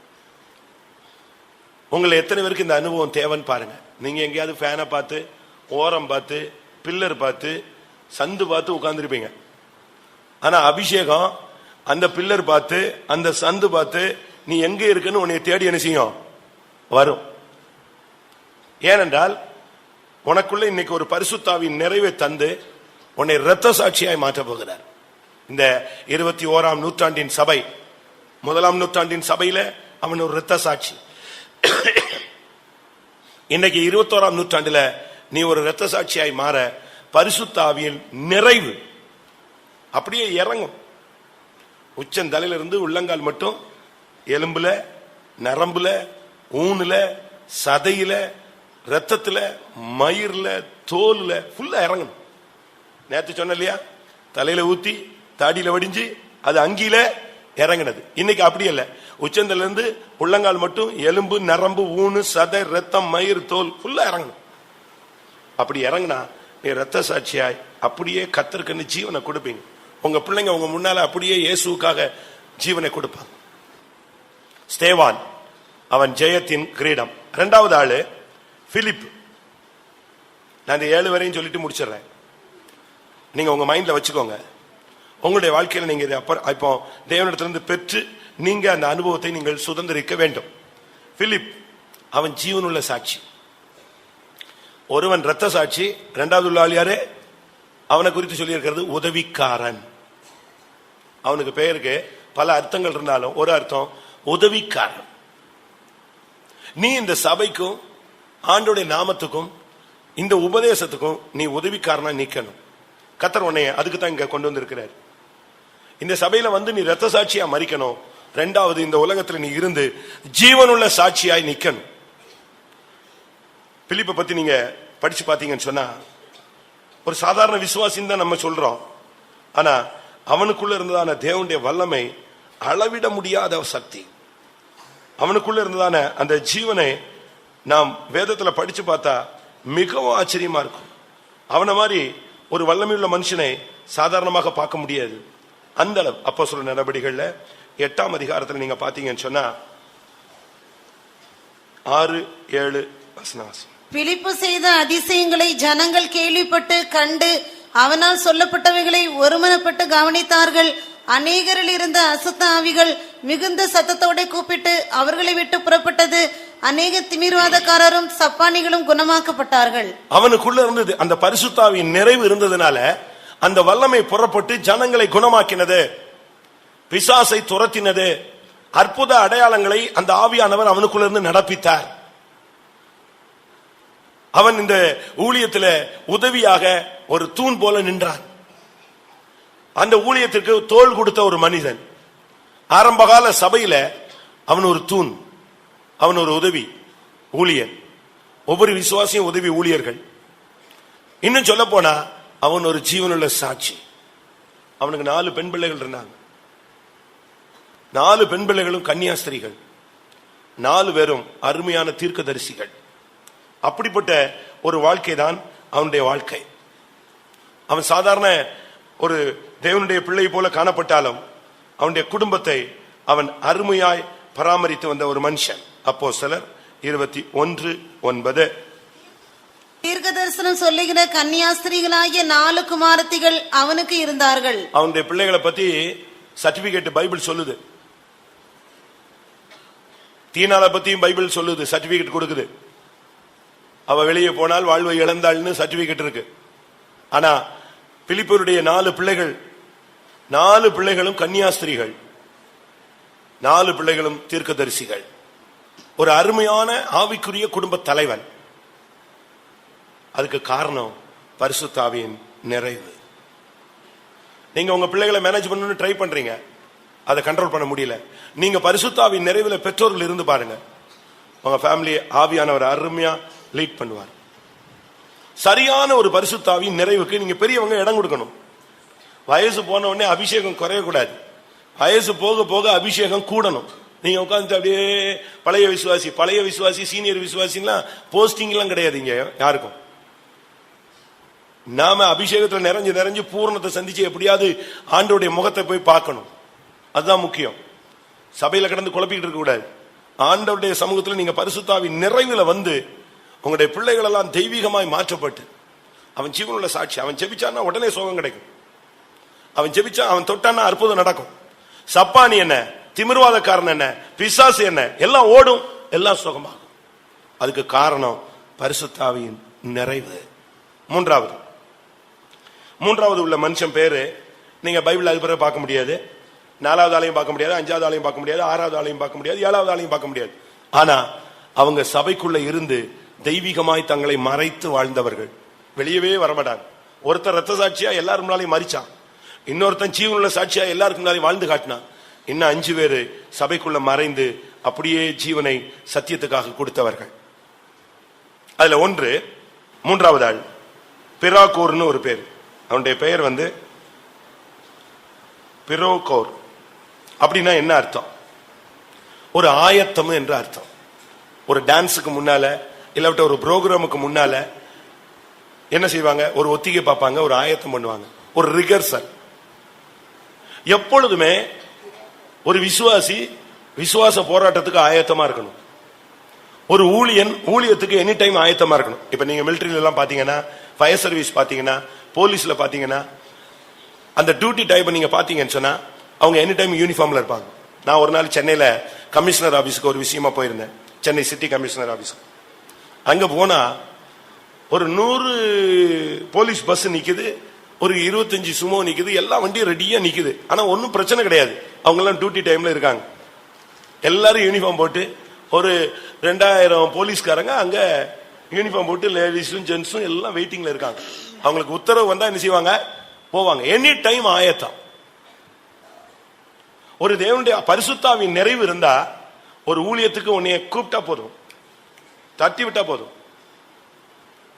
C: உங்களை எத்தனை பேருக்கு இந்த அனுபவம் தேவைன்னு பாருங்க. நீங்க எங்கேயாவது ஃபேனை பார்த்து, ஓரம் பார்த்து, பில்லர் பார்த்து, சந்து பார்த்து உட்கார்ந்துருப்பீங்க. ஆனா அபிஷேகம் அந்த பில்லர் பார்த்து, அந்த சந்து பார்த்து, நீ எங்க இருக்குன்னு உன்னை தேடி என்ன செய்யும்? வரும். ஏனென்றால் உனக்குள்ள இன்னைக்கு ஒரு பரிசுத்தாவின் நிறைவை தந்து உன்னை இரத்த சாட்சியாய் மாற்ற போகிறார். இந்த 21ஆம் நூற்றாண்டின் சபை, 1ஆம் நூற்றாண்டின் சபையில அவன் ஒரு இரத்த சாட்சி. இன்னைக்கு 21ஆம் நூற்றாண்டுல நீ ஒரு இரத்த சாட்சியாய் மாற பரிசுத்த ஆவியின் நிறைவு அப்படியே இறங்கும். உச்சந்தலையில இருந்து உள்ளங்கால் மட்டும் எலும்புல, நரம்புல, ஊனுல, சதையில, ரத்தத்துல, மயிர்ல, தோல்ல ஃபுல்லா இறங்கணும். நேத்து சொன்ன இல்லையா, தலையில ஊத்தி தாடியில வடிஞ்சு அது அங்கியில இறங்கினது. இன்னைக்கு அப்படி இல்ல. உச்சந்தல இருந்து உள்ளங்கால் மட்டும் எலும்பு, நரம்பு, ஊனு, சதை, ரத்தம், மயிர், தோல் ஃபுல்லா இறங்கணும். அப்படி இறங்கினா நீ இரத்த சாட்சியாய் அப்படியே கர்த்தருக்கு ஜீவனை கொடுப்பீங்க. உங்க பிள்ளைங்க உங்க முன்னால அப்படியே இயேசுவுக்காக ஜீவனை கொடுப்பாங்க. ஸ்தேவான் அவன் ஜெயத்தின் கிரீடம். 2வது ஆளு பிலிப். நான் இந்த 7 வரையும் சொல்லிட்டு முடிச்சிடுறேன். நீங்க உங்க மைண்ட்ல வச்சுக்கோங்க. உங்களுடைய வாழ்க்கையில நீங்க இப்போ தேவனிடத்திலிருந்து பெற்று நீங்க அந்த அனுபவத்தை நீங்கள் சுதந்திரிக்க வேண்டும். பிலிப் அவன் ஜீவனுள்ள சாட்சி. ஒருவன் இரத்த சாட்சி. 2வது உள்ள ஆள் யாரு? அவனை குறித்து சொல்லி இருக்கிறது உதவிக்காரன். அவனுக்கு பெயருக்கு பல அர்த்தங்கள் இருந்தாலும் ஒரு அர்த்தம் உதவிக்காரன். நீ இந்த சபைக்கும் ஆண்டோடைய நாமத்துக்கும் இந்த உபதேசத்துக்கும் நீ உதவிக்காரனா நிக்கணும். கர்த்தர் உன்னை அதுக்கு தான் இங்க கொண்டு வந்திருக்கிறார். இந்த சபையில வந்து நீ இரத்த சாட்சியா மரிக்கணும். 2வது இந்த உலகத்துல நீ இருந்து ஜீவனுள்ள சாட்சியாய் நிக்கணும். பிலிப்பை பத்தி நீங்க படிச்சு பாத்தீங்கன்னு சொன்னா ஒரு சாதாரண விசுவாசின்னு தான் நம்ம சொல்றோம். ஆனா அவனுக்குள்ள இருந்ததான தேவனுடைய வல்லமை அளவிட முடியாத சக்தி. அவனுக்குள்ள இருந்ததான அந்த ஜீவனை நாம் வேதத்துல படிச்சு பார்த்தா மிகவும் ஆச்சரியமா இருக்கும். அவனை மாதிரி ஒரு வல்லமையுள்ள மனுஷனை சாதாரணமாக பார்க்க முடியாது. அந்த அளவு. அப்போஸ்தலர் நடபடிகள்ல 8ஆம் அதிகாரத்துல நீங்க பாத்தீங்கன்னு சொன்னா 6-7 வசனம்.
D: பிலிப்பு செய்த அதிசயங்களை ஜனங்கள் கேள்விப்பட்டு கண்டு அவனால் சொல்லப்பட்டவைகளை ஒருமனப்பட்டு கவனித்தார்கள். அநேகரில் இருந்த அசுத்த ஆவிகள் மிகுந்த சத்தத்தோட கூப்பிட்டு அவர்களை விட்டு புறப்பட்டது. அநேக திமிர்வாதக்காரரும் சப்பானிகளும் குணமாக்கப்பட்டார்கள்.
C: அவனுக்குள்ள இருந்தது அந்த பரிசுத்த ஆவியின் நிறைவு இருந்ததுனால அந்த வல்லமை புறப்பட்டு ஜனங்களை குணமாக்கினது. பிசாசை துரத்தினது, அற்புத அடையாளங்களை அந்த ஆவியானவர் அவனுக்குள்ள இருந்து நடப்பித்தார். அவன் இந்த ஊழியத்தில் உதவியாக ஒரு தூண் போல நின்றான். அந்த ஊழியத்திற்கு தோள் கொடுத்த ஒரு மனிதன். ஆரம்பகால சபையில அவன் ஒரு தூண், அவன் ஒரு உதவி ஊழியர். ஒவ்வொரு விசுவாசியும் உதவி ஊழியர்கள். இன்னும் சொல்ல போனா அவன் ஒரு ஜீவனுள்ள சாட்சி. அவனுக்கு 4 பெண் பிள்ளைகள் இருந்தாங்க. 4 பெண் பிள்ளைகளும் கன்னியாஸ்திரிகள், 4 பேரும் அருமையான தீர்க்கதரிசிகள். அப்படிப்பட்ட ஒரு வாழ்க்கை தான் அவனுடைய வாழ்க்கை. அவன் சாதாரண ஒரு தேவனுடைய பிள்ளை போல காணப்பட்டாலும் அவனுடைய குடும்பத்தை அவன் அருமையாய் பராமரித்து வந்த ஒரு மனுஷன். அப்போஸ்தலர் 21:9.
D: தீர்க்க தரிசனம் சொல்லுகிற கன்னியாஸ்திரிகளாகிய 4 குமாரத்திகள் அவனுக்கு இருந்தார்கள்.
C: அவனுடைய பிள்ளைகளை பத்தி சர்டிபிகேட் பைபிள் சொல்லுது. தீனால பத்தியும் பைபிள் சொல்லுது, சர்டிபிகேட் கொடுக்குது. அவ வெளியே போனால் வாழ்வை இழந்தாள்னு சர்டிபிகேட் இருக்கு. ஆனா பிலிப்பருடைய 4 பிள்ளைகள், 4 பிள்ளைகளும் கன்னியாஸ்திரிகள், 4 பிள்ளைகளும் தீர்க்கதரிசிகள். ஒரு அருமையான ஆவிக்குரிய குடும்ப தலைவன். அதுக்கு காரணம் பரிசுத்த ஆவியின் நிறைவு. நீங்க உங்க பிள்ளைகளை மேனேஜ் பண்ணணும்னு ட்ரை பண்றீங்க, அதை கண்ட்ரோல் பண்ண முடியல. நீங்க பரிசுத்த ஆவியின் நிறைவுல பெற்றோர்கள் இருந்து பாருங்க, உங்க ஃபேமிலி ஆவியானவர் அருமையா லீட் பண்ணுவார். சரியான ஒரு பரிசுத்த ஆவியின் நிறைவுக்கு நீங்க பெரியவங்க இடம் கொடுக்கணும். வயசு போன உடனே அபிஷேகம் குறையக்கூடாது. வயசு போக போக அபிஷேகம் கூடணும். நீங்க உட்காந்து அப்படியே பழைய விசுவாசி சீனியர் விசுவாசிலாம் போஸ்டிங் எல்லாம் கிடையாது இங்க யாருக்கும். நாம அபிஷேகத்துல நிறைஞ்சு பூரணத்தை சந்திச்சு எப்படியாவது ஆண்டோடைய முகத்தை போய் பார்க்கணும். அதுதான் முக்கியம். சபையில கடந்து குழப்பிக்கிட்டு இருக்க கூடாது. ஆண்டவருடைய சமூகத்தில் நீங்க பரிசுத்த ஆவியின் நிறைவுல வந்து உங்களுடைய பிள்ளைகள் எல்லாம் தெய்வீகமாய் மாற்றப்பட்டு, அவன் ஜீவனுள்ள சாட்சி. அவன் ஜெபிச்சான்னா உடனே சுகம் கிடைக்கும். அவன் ஜெபிச்சா, அவன் தொட்டான்னா அற்புதம் நடக்கும். சப்பானி என்ன, திமிர்வாதக்காரன் என்ன, பிசாசு என்ன, எல்லாம் ஓடும், எல்லாம் சுகமாகும். அதுக்கு காரணம் பரிசுத்த ஆவியின் நிறைவு. மூன்றாவது உள்ள மனுஷன் பேரு நீங்க பைபிள் அது பிறகு பார்க்க முடியாது. 4வது ஆளையும் பார்க்க முடியாது, 5வது ஆளையும் பார்க்க முடியாது, 6வது ஆளையும் பார்க்க முடியாது, 7வது ஆளையும் பார்க்க முடியாது. ஆனா அவங்க சபைக்குள்ள இருந்து தெய்வீகமாய் தங்களை மறைத்து வாழ்ந்தவர்கள். வெளியவே வரமாட்டாங்க. ஒருத்தர் ரத்த சாட்சியா எல்லாரும் முன்னாலையும் மறிச்சான், இன்னொருத்தன் ஜீவனுள்ள சாட்சியா எல்லாருக்கும் முன்னாலையும் வாழ்ந்து காட்டினான். இன்னும் 5 பேரு சபைக்குள்ள மறைந்து அப்படியே ஜீவனை சத்தியத்துக்காக கொடுத்தவர்கள். அதுல ஒன்று, 3வது ஆள் பிராகோர்னு ஒரு பேர். அவனுடைய பெயர் பிரோகோர். அப்படின்னா என்ன அர்த்தம்? ஒரு ஆயத்தம் என்று அர்த்தம். ஒரு டான்ஸுக்கு முன்னால இல்லாவிட்ட ஒரு ப்ரோக்ராமுக்கு முன்னால என்ன செய்வாங்க? ஒரு ஒத்திகை பார்ப்பாங்க, ஒரு ஆயத்தம் பண்ணுவாங்க, ஒரு ரிகர்சல். எப்பொழுதுமே ஒரு விசுவாச போராட்டத்துக்கு ஆயத்தமா இருக்கணும். ஒரு ஊழியத்துக்கு எனி டைம் ஆயத்தமா இருக்கணும். இப்ப நீங்க மிலிட்டரியில எல்லாம் பாத்தீங்கன்னா, ஃபயர் சர்வீஸ் பாத்தீங்கன்னா, போலீஸ்ல பாத்தீங்கன்னா, அந்த டியூட்டி டைப் நீங்க பாத்தீங்கன்னு சொன்னா அவங்க எனி டைம் யூனிஃபார்ம்ல இருப்பாங்க. நான் ஒரு நாள் சென்னையில கமிஷனர் ஆபீஸ்க்கு ஒரு விஷயமா போயிருந்தேன், சென்னை சிட்டி கமிஷனர் ஆபீஸ். அங்க போனா ஒரு 100 போலீஸ் பஸ் நிக்குது, ஒரு 25 சுமோ நிக்குது, எல்லா வண்டியும் ரெடியா நிக்குது. ஆனா ஒன்னும் பிரச்சனை கிடையாது, அவங்க எல்லாம் டியூட்டி டைம்ல இருக்காங்க. எல்லாரும் யூனிஃபார்ம் போட்டு, ஒரு 2000 போலீஸ்காரங்க அங்க யூனிஃபார்ம் போட்டு, லேடிஸும் ஜென்ஸும் எல்லாம் வெயிட்டிங்ல இருக்காங்க. அவங்களுக்கு உத்தரவு வந்தா என்ன செய்வாங்க? போவாங்க. எனி டைம் ஆயத்தம். ஒரு தேவனுடைய பரிசுத்தாவின் நிறைவு இருந்தா ஒரு ஊழியத்துக்கு உன்னைய கூப்பிட்டா போதும், தட்டி விட்டா போதும்.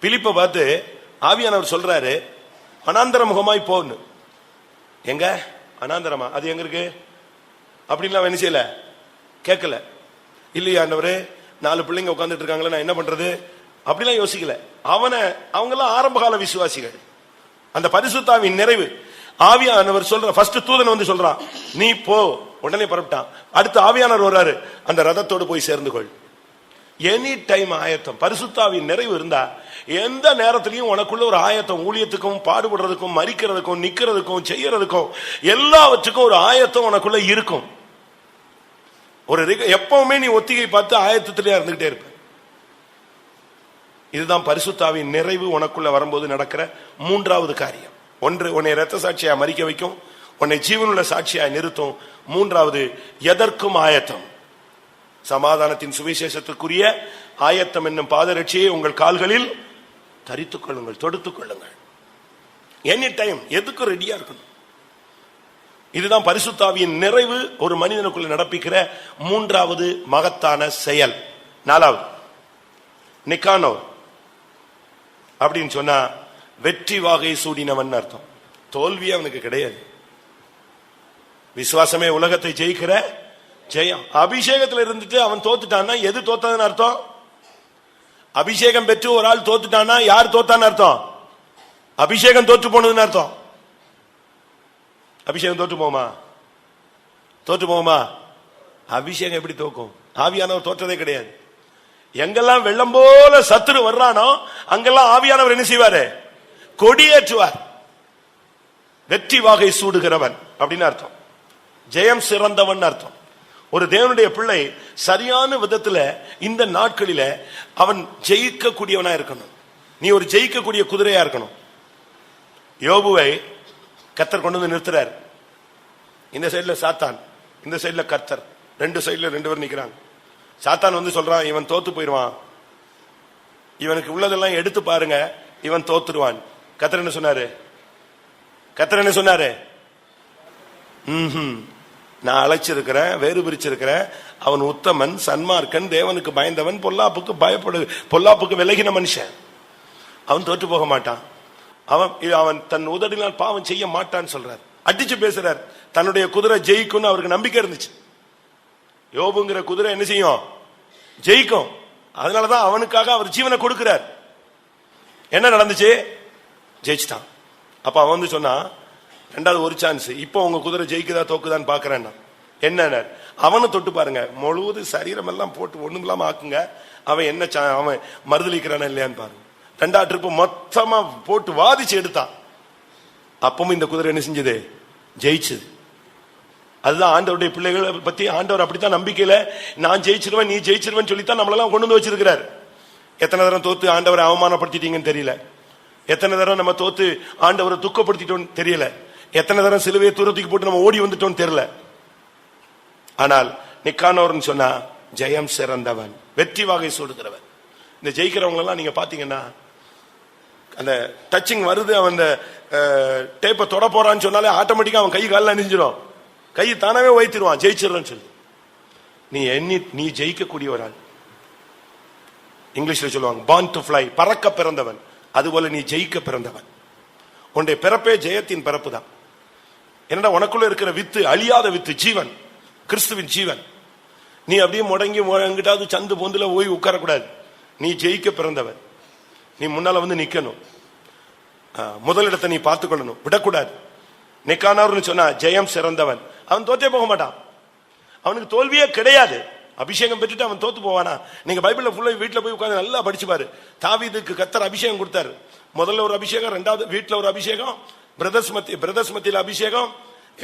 C: பிலிப்பை பார்த்து ஆவியானவர் சொல்றாரு, அனாந்தர முகமாய் போன்னு. எங்க அனாந்தரமா? அது எங்க இருக்கு அப்படின்லாம் என்ன செய்யல, கேட்கல. இல்லையா ஆண்டவரே, 4 பிள்ளைங்க உட்கார்ந்துட்டு இருக்காங்களே, நான் என்ன பண்றது அப்படிலாம் யோசிக்கல. அவங்க எல்லாம் ஆரம்பகால விசுவாசிகள். அந்த பரிசுத்தாவின் நிறைவு ஆவியானவர் சொல்ற, ஃபர்ஸ்ட் தூதன் சொல்றான், நீ போ, உடனே புறப்பட்டான். அடுத்து ஆவியானவர் வர்றாரு, அந்த ரதத்தோடு போய் சேர்ந்து கொள். எனி டைம் ஆயத்தம். பரிசுத்தாவின் நிறைவு இருந்தா எந்த நேரத்திலையும் உனக்குள்ள ஒரு ஆயத்தம். ஊழியத்துக்கும், பாடுபடுறதுக்கும், மரிக்கிறதுக்கும், நிக்கிறதுக்கும், செய்யறதுக்கும், எல்லாவற்றுக்கும் ஒரு ஆயத்தம் உனக்குள்ள இருக்கும். ஒரு எப்பவுமே நீ ஒத்திகை பார்த்து ஆயத்தத்திலே இருந்துகிட்டே இருப்ப. இதுதான் பரிசுத்தாவின் நிறைவு உனக்குள்ள வரும்போது நடக்கிற 3வது காரியம். ஒன்று, உன்னை இரத்த சாட்சியா மரிக்க வைக்கும். உன்னை ஜீவனுள்ள சாட்சியாய் நிறுத்தும். மூன்றாவது, எதற்கும் ஆயத்தம். சமாதானத்தின் சுவிசேஷத்துக்குரிய ஆயத்தம் என்னும் பாதரட்சியை உங்கள் கால்களில் தரித்துக் கொள்ளுங்கள், தொடுத்துக் கொள்ளுங்கள். எனி டைம் எதுக்கும் ரெடியா இருக்கணும். இதுதான் பரிசுத்த ஆவியின் நிறைவு ஒரு மனிதனுக்குள்ள நடப்பிக்கிற மூன்றாவது மகத்தான செயல். நாலாவது, நிக்கானோர் அப்படின்னு சொன்னா வெற்றி வாகை சூடினவன் அர்த்தம். தோல்வி அவனுக்கு கிடையாது. விசுவாசமே உலகத்தை ஜெயிக்கிற ஜெயம். அபிஷேகத்தில் இருந்துட்டு அவன் தோத்துட்டான்னா எது தோத்ததுன்னு அர்த்தம்? அபிஷேகம் பெற்று ஒரு ஆள் தோத்துட்டான்னா யார் தோத்தான்னு அர்த்தம்? அபிஷேகம் தோற்று போனதுன்னு அர்த்தம். அபிஷேகம் தோற்று போகுமா? தோற்று போகுமா? அபிஷேகம் எப்படி தோக்கும்? ஆவியானவர் தோற்றதே கிடையாது. எங்கெல்லாம் வெள்ளம் போல சத்துரு வர்றானோ அங்கெல்லாம் ஆவியானவர் என்ன செய்வாரு? கொடியேற்றுவார். வெற்றி வாகை சூடுகிறவன் அப்படின்னு அர்த்தம். ஜெயம் சிறந்தவன் அர்த்தம். ஒரு தேவனுடைய பிள்ளை சரியான விதத்துல இந்த நாட்களில அவன் ஜெயிக்க கூடியவனா இருக்கணும். நீ ஒரு ஜெயிக்கக்கூடிய குதிரையா இருக்கணும். யோபுவை கர்த்தர் கொண்டு வந்து நிறுத்துறார். இந்த சைடுல சாத்தான், இந்த சைடுல கர்த்தர், ரெண்டு சைடுல ரெண்டு பேர் நிக்கிறாங்க. சாத்தான் வந்து சொல்றான், இவன் தோத்து போயிடுவான், இவனுக்கு உள்ளதெல்லாம் எடுத்து பாருங்க, இவன் தோத்துருவான். கர்த்தர் என்ன சொன்னாரு? கர்த்தர் என்ன சொன்னாரு? நான் அழைச்சிருக்கிறேன், வேறு பிரிச்சிருக்கிறேன், அவன் உத்தமன், சன்மார்க்கன், தேவனுக்கு பயந்தவன், பொல்லாப்புக்கு விலகின மனுஷன், அவன் தோற்று போக மாட்டான், அவன் தன் உதடினால் பாவம் செய்ய மாட்டான்னு சொல்றார். அடிச்சு பேசுறார். தன்னுடைய குதிரை ஜெயிக்கும்னு அவருக்கு நம்பிக்கை இருந்துச்சு. யோபுங்கிற குதிரை என்ன செய்யும்? ஜெயிக்கும். அதனாலதான் அவனுக்காக அவர் ஜீவனை கொடுக்கிறார். என்ன நடந்துச்சு? ஜெயிச்சுட்டான். அப்ப அவன் வந்து சொன்னா, ரெண்டாவது ஒரு சான்ஸ், இப்போ உங்க குதிரை ஜெயிக்குதா தோக்குதான்னு பாக்குறேன். என்ன அவனை தொட்டு பாருங்க, முழுவது சரீரம் எல்லாம் போட்டு ஒண்ணும் இல்லாம ஆக்குங்க, அவன் என்ன அவன் மறுதளிக்கிறானா இல்லையான்னு பாருங்க. ரெண்டாவது ட்ரிப்பு மொத்தமா போட்டு வாதிச்சு எடுத்தான். அப்பவும் இந்த குதிரை என்ன செஞ்சது? ஜெயிச்சது. அதுதான் ஆண்டவருடைய பிள்ளைகளை பத்தி ஆண்டவர் அப்படித்தான் நம்பிக்கையில நான் ஜெயிச்சிருவேன், நீ ஜெயிச்சிருவேன் சொல்லித்தான் நம்மளெல்லாம் கொண்டு வந்து வச்சிருக்கிறார். எத்தனை தரம் தோத்து ஆண்டவரை அவமானப்படுத்திட்டீங்கன்னு தெரியல, எத்தனை தரம் நம்ம தோத்து ஆண்டவரை துக்கப்படுத்திட்டோம்னு தெரியல, எத்தனை தரம் சிலுவையை தூரத்துக்கு போட்டு நம்ம ஓடி வந்துட்டோம்னு தெரியல. ஆனால் நிக்கானோர்னு சொன்னா ஜெயம் சிறந்தவன், வெற்றி வாகை சூடுகிறவன். இந்த ஜெயிக்கிறவங்க எல்லாம் நீங்க பாத்தீங்கன்னா அந்த டச்சிங் வருது, அவன் டேப்பை தொட போறான்னு சொன்னாலே ஆட்டோமேட்டிக்கா அவன் கை காலில் அணிஞ்சிடும், கை தானாவே வைத்திருவான், ஜெயிச்சிடறன்னு சொல்லி. நீ ஜெயிக்கக்கூடிய ஒரு ஆள். இங்கிலீஷ்ல சொல்லுவாங்க born to fly, பறக்க பிறந்தவன். அதுபோல நீ ஜெயிக்க பிறந்தவன். உன்னுடைய பிறப்பே ஜெயத்தின் பிறப்பு தான். என்னடா உனக்குள்ள இருக்கிற வித்து அழியாத வித்து, ஜீவன், கிறிஸ்துவின் ஜீவன். நீ அப்படியே முடங்கி எங்கிட்டாவது சந்து பொந்துல போய் உட்காரக்கூடாது. நீ ஜெயிக்க பிறந்தவன். நீ முன்னால வந்து நிக்கணும், முதலிடத்தை நீ பார்த்து கொள்ளணும், விடக்கூடாது. நிக்கானோர்னு சொன்னா ஜெயம் சிறந்தவன். அவன் தோற்றே போக மாட்டான், அவனுக்கு தோல்வியே கிடையாது. அபிஷேகம் பெற்றுட்டு அவன் தோத்து போவானா? நீங்க பைபிள்ல ஃபுல்லா வீட்டுல போய் உட்கார்ந்து நல்லா படிச்சு பாரு. தாவீதுக்கு கர்த்தர் அபிஷேகம் கொடுத்தாரு. முதல்ல ஒரு அபிஷேகம், ரெண்டாவது வீட்டுல ஒரு அபிஷேகம், பிரதர்ஸ் மத்தியில அபிஷேகம்,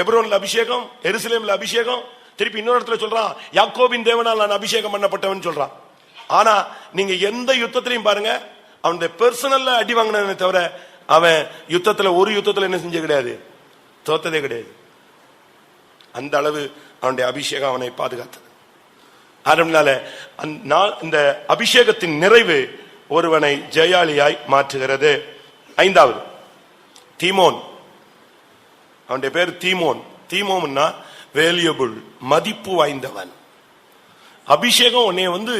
C: எப்ரோன்ல அபிஷேகம், எருசலேம்ல அபிஷேகம், திருப்பி இன்னொரு இடத்துல சொல்றான் யாக்கோபின் தேவனால் நான் அபிஷேகம் பண்ணப்பட்டவன் சொல்றான். ஆனா நீங்க எந்த யுத்தத்திலையும் பாருங்க, அவனுடைய பெர்சனல்ல அடி வாங்கினே தவிர அவன் யுத்தத்துல ஒரு யுத்தத்துல என்ன செஞ்ச கிடையாது, தோத்ததே கிடையாது. அந்த அளவு அவனுடைய அபிஷேகம் அவனை பாதுகாத்தது. அதனால இந்த அபிஷேகத்தின் நிறைவு ஒருவனை ஜெயாலியாய் மாற்றுகிறது. ஐந்தாவது, தீமோன். அவனுடைய பேர் தீமோன். தீமோன்னா வேல்யூபிள், மதிப்பு வாய்ந்தவன். அபிஷேகம் உன்னை வந்து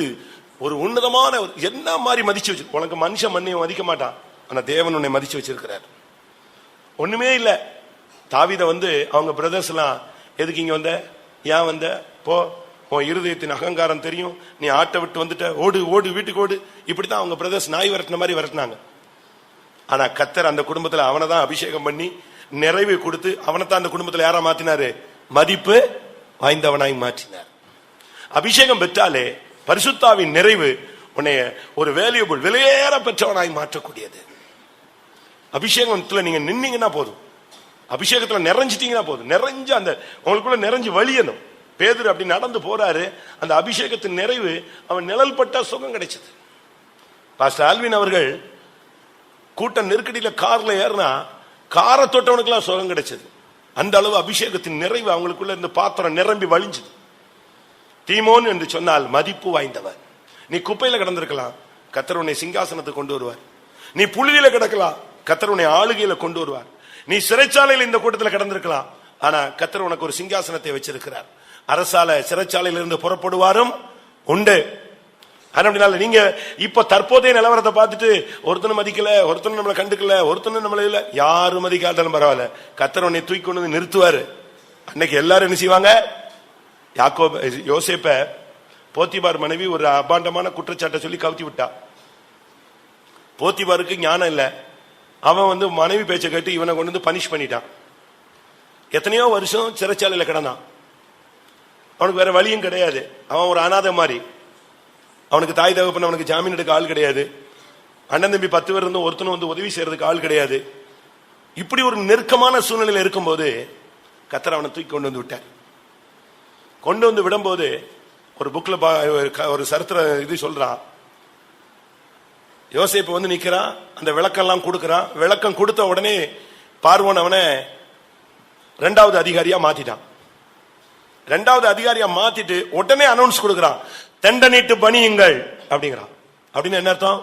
C: ஒரு உன்னதமான என்ன மாதிரி மதிச்சு வச்சு. உனக்கு மனுஷன் மண்ணையை மதிக்க மாட்டான், ஆனா தேவன் உன்னை மதிச்சு வச்சிருக்கிறார். ஒண்ணுமே இல்ல. தாவீதை வந்து அவங்க பிரதர்ஸ் எல்லாம் எதுக்கு இங்க வந்த, ஏன் வந்த, போ, உன் இருதயத்தின் அகங்காரம் தெரியும், நீ ஆட்டை விட்டு வந்துட்ட, ஓடு ஓடு வீட்டுக்கு ஓடு, இப்படித்தான் அவங்க பிரதர்ஸ் நாய் விரட்டின மாதிரி விரட்டினாங்க. ஆனா கர்த்தர் அந்த குடும்பத்துல அவனை தான் அபிஷேகம் பண்ணி நிறைவு கொடுத்து அவனைத்தான் அந்த குடும்பத்துல யாரா மாத்தினாரு, மதிப்பு வாய்ந்தவனாய் மாற்றினார். அபிஷேகம் பெற்றாலே பரிசுத்தாவின் நிறைவு உன்னை ஒரு வேல்யூபிள், விலையேற பெற்றவனாய் மாற்றக்கூடியது. அபிஷேகத்துல நீங்க நின்னீங்கன்னா போதும், அபிஷேகத்துல நிறைஞ்சிட்டீங்கன்னா போதும். நிறைஞ்ச அந்த உங்களுக்குள்ள நிறைஞ்சு வழியணும். பேதுரு அப்படி நடந்து போறாரு, அந்த அபிஷேகத்தின் நிறைவு அவன் நிழல் பட்டா சுகம் கிடைச்சது. பாஸ்டர் ஆல்வின் அவர்கள் கூட்ட நெருக்கடியில கார்ல ஏறினா காரை தொட்டவனுக்கு எல்லாம் சுகம் கிடைச்சது. அந்த அளவு அபிஷேகத்தின் நிறைவு அவங்களுக்குள்ள இருந்து பாத்திரம் நிரம்பி வழிஞ்சது. தீமோன் என்று சொன்னால் மதிப்பு வாய்ந்தவர். நீ குப்பையில கிடந்திருக்கலாம், கர்த்தர் உன்னை சிங்காசனத்தை கொண்டு வருவார். நீ புழுதியில கிடக்கலாம், கர்த்தர் உன்னை ஆளுகையில கொண்டு வருவார். நீ சிறைச்சாலையில் இந்த கூட்டத்தில் கிடந்திருக்கலாம், ஆனா கர்த்தர் உனக்கு ஒரு சிங்காசனத்தை வச்சிருக்கிறார். அரசால சிறைச்சாலையில இருந்து புறப்படுவாரும் உண்டு. அதனால நீங்க இப்ப தற்போதைய நிலவரத்தை பார்த்துட்டு ஒருத்தனை மதிக்கல, ஒருத்தனை நம்மளை கண்டுக்கல, ஒருத்தனை நம்மள இல்ல, யாரும் மதிக்காட்டாலும் பரவாயில்ல, கர்த்தர் உன்னை தூக்கி கொண்டு வந்து நிறுத்துவாரு. அன்னைக்கு எல்லாரும் என்ன செய்வாங்க? யோசேப்ப போத்திபார் மனைவி ஒரு அபாண்டமான குற்றச்சாட்டை சொல்லி கவுத்தி விட்டா. போத்திபாருக்கு ஞானம் இல்ல, அவன் மனைவி பேச்சை கேட்டு இவனை கொண்டு வந்து பனிஷ் பண்ணிட்டான். எத்தனையோ வருஷம் சிறைச்சாலையில கிடந்தான். அவனுக்கு வேற வழியும் கிடையாது. அவன் ஒரு அனாதை மாதிரி. அவனுக்கு தாய் தகப்பன், அவனுக்கு ஜாமீன் எடுக்க ஆள் கிடையாது. அண்ணன் தம்பி 10 பேர் இருந்து ஒருத்தனும் உதவி செய்யறதுக்கு ஆள் கிடையாது. இப்படி ஒரு நெருக்கமான சூழ்நிலையில் இருக்கும்போது கர்த்தர் அவனை தூக்கி கொண்டு வந்து விட்டார். கொண்டு வந்து விடும்போது ஒரு புக்ல ஒரு சரித்திர இது சொல்றான். யோசேப்பு நிக்கிறான், அந்த விளக்கம் எல்லாம் கொடுக்கறான். விளக்கம் கொடுத்த உடனே பார்வோன் அவனை 2வது அதிகாரியா மாத்திட்டான். 2வது அதிகாரியா மாத்திட்டு உடனே அனௌன்ஸ் கொடுக்கறான், தண்டனிட்டு பணியுங்கள் அப்படிங்கிறான். அப்படின்னு என்ன அர்த்தம்?